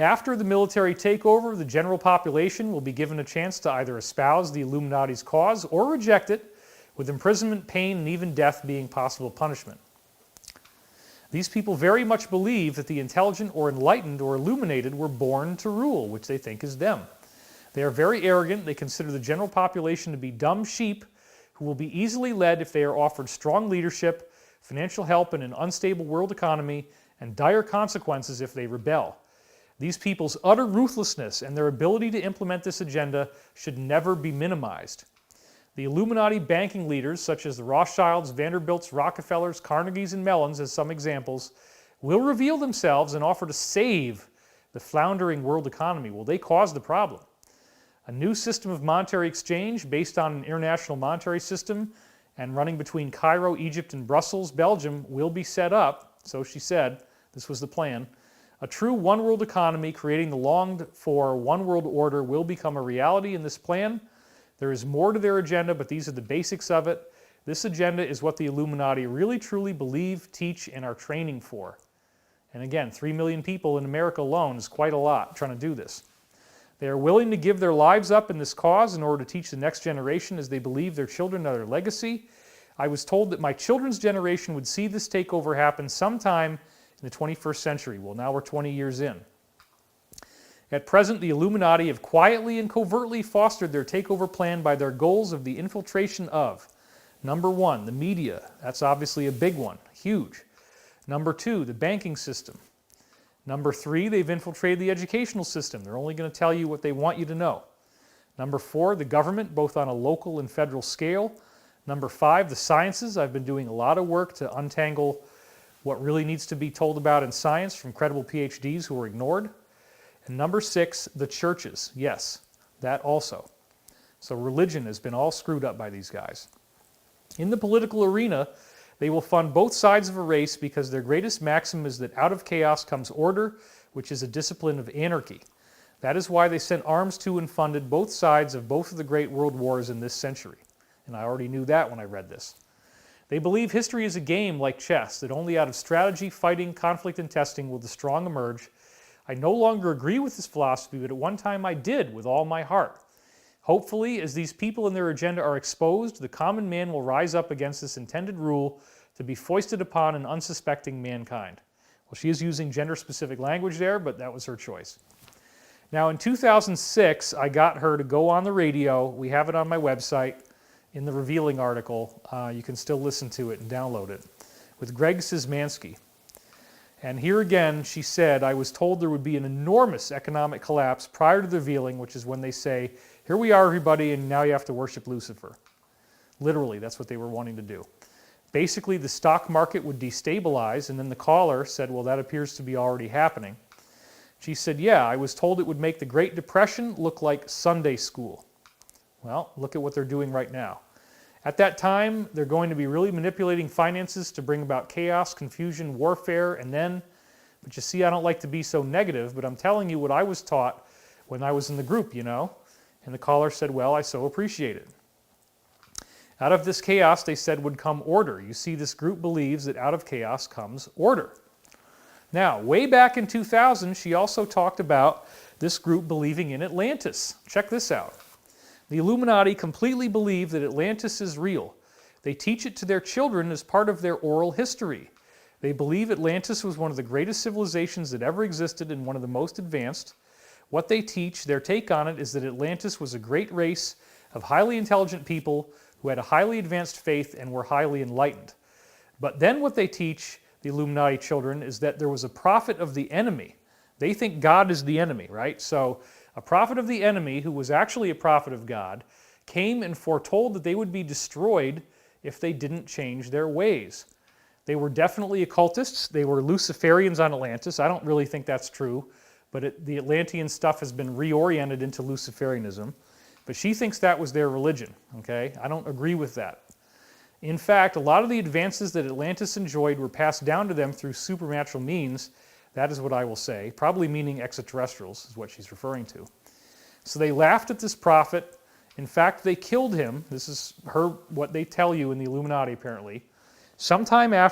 After the military takeover, the general population will be given a chance to either espouse the Illuminati's cause or reject it, with imprisonment, pain, and even death being possible punishment. These people very much believe that the intelligent or enlightened or illuminated were born to rule, which they think is them. They are very arrogant. They consider the general population to be dumb sheep who will be easily led if they are offered strong leadership, financial help in an unstable world economy, and dire consequences if they rebel. These people's utter ruthlessness and their ability to implement this agenda should never be minimized. The Illuminati banking leaders, such as the Rothschilds, Vanderbilts, Rockefellers, Carnegies, and Mellons, as some examples, will reveal themselves and offer to save the floundering world economy. Well, they caused the problem. A new system of monetary exchange based on an international monetary system and running between Cairo, Egypt, and Brussels, Belgium, will be set up, so she said, this was the plan. A true one-world economy creating the longed-for one-world order will become a reality in this plan. There is more to their agenda, but these are the basics of it. This agenda is what the Illuminati really truly believe, teach, and are training for. And again, 3 million people in America alone is quite a lot trying to do this. They are willing to give their lives up in this cause in order to teach the next generation as they believe their children are their legacy. I was told that my children's generation would see this takeover happen sometime in the 21st century. Well, now we're 20 years in. At present, the Illuminati have quietly and covertly fostered their takeover plan by their goals of the infiltration of, number 1, the media. That's obviously a big one, huge. Number 2, the banking system. Number 3, they've infiltrated the educational system. They're only going to tell you what they want you to know. Number 4, the government, both on a local and federal scale. Number 5, the sciences. I've been doing a lot of work to untangle what really needs to be told about in science from credible PhDs who are ignored. And number 6, the churches. Yes, that also. So religion has been all screwed up by these guys. In the political arena, they will fund both sides of a race because their greatest maxim is that out of chaos comes order, which is a discipline of anarchy. That is why they sent arms to and funded both sides of both of the great world wars in this century. And I already knew that when I read this. They believe history is a game like chess, that only out of strategy, fighting, conflict, and testing will the strong emerge. I no longer agree with this philosophy, but at one time I did with all my heart. Hopefully, as these people and their agenda are exposed, the common man will rise up against this intended rule to be foisted upon an unsuspecting mankind. Well, she is using gender-specific language there, but that was her choice. Now, in 2006, I got her to go on the radio. We have it on my website in the Revealing article. You can still listen to it and download it, with Greg Szymanski. And here again, she said, I was told there would be an enormous economic collapse prior to the revealing, which is when they say, here we are, everybody, and now you have to worship Lucifer. Literally, that's what they were wanting to do. Basically, the stock market would destabilize, and then the caller said, well, that appears to be already happening. She said, yeah, I was told it would make the Great Depression look like Sunday school. Well, look at what they're doing right now. At that time, they're going to be really manipulating finances to bring about chaos, confusion, warfare, and then, but you see, I don't like to be so negative, but I'm telling you what I was taught when I was in the group, you know. And the caller said, well, I so appreciate it. Out of this chaos, they said, would come order. You see, this group believes that out of chaos comes order. Now, way back in 2000, she also talked about this group believing in Atlantis. Check this out. The Illuminati completely believe that Atlantis is real. They teach it to their children as part of their oral history. They believe Atlantis was one of the greatest civilizations that ever existed and one of the most advanced. What they teach, their take on it, is that Atlantis was a great race of highly intelligent people who had a highly advanced faith and were highly enlightened. But then what they teach, the Illuminati children, is that there was a prophet of the enemy, They think God is the enemy, right? So a prophet of the enemy, who was actually a prophet of God, came and foretold that they would be destroyed if they didn't change their ways. They were definitely occultists. They were Luciferians on Atlantis. I don't really think that's true, but the Atlantean stuff has been reoriented into Luciferianism. But she thinks that was their religion, okay? I don't agree with that. In fact, a lot of the advances that Atlantis enjoyed were passed down to them through supernatural means. That is what I will say, probably meaning extraterrestrials is what she's referring to. So they laughed at this prophet. In fact, they killed him. This is what they tell you in the Illuminati, apparently. Sometime after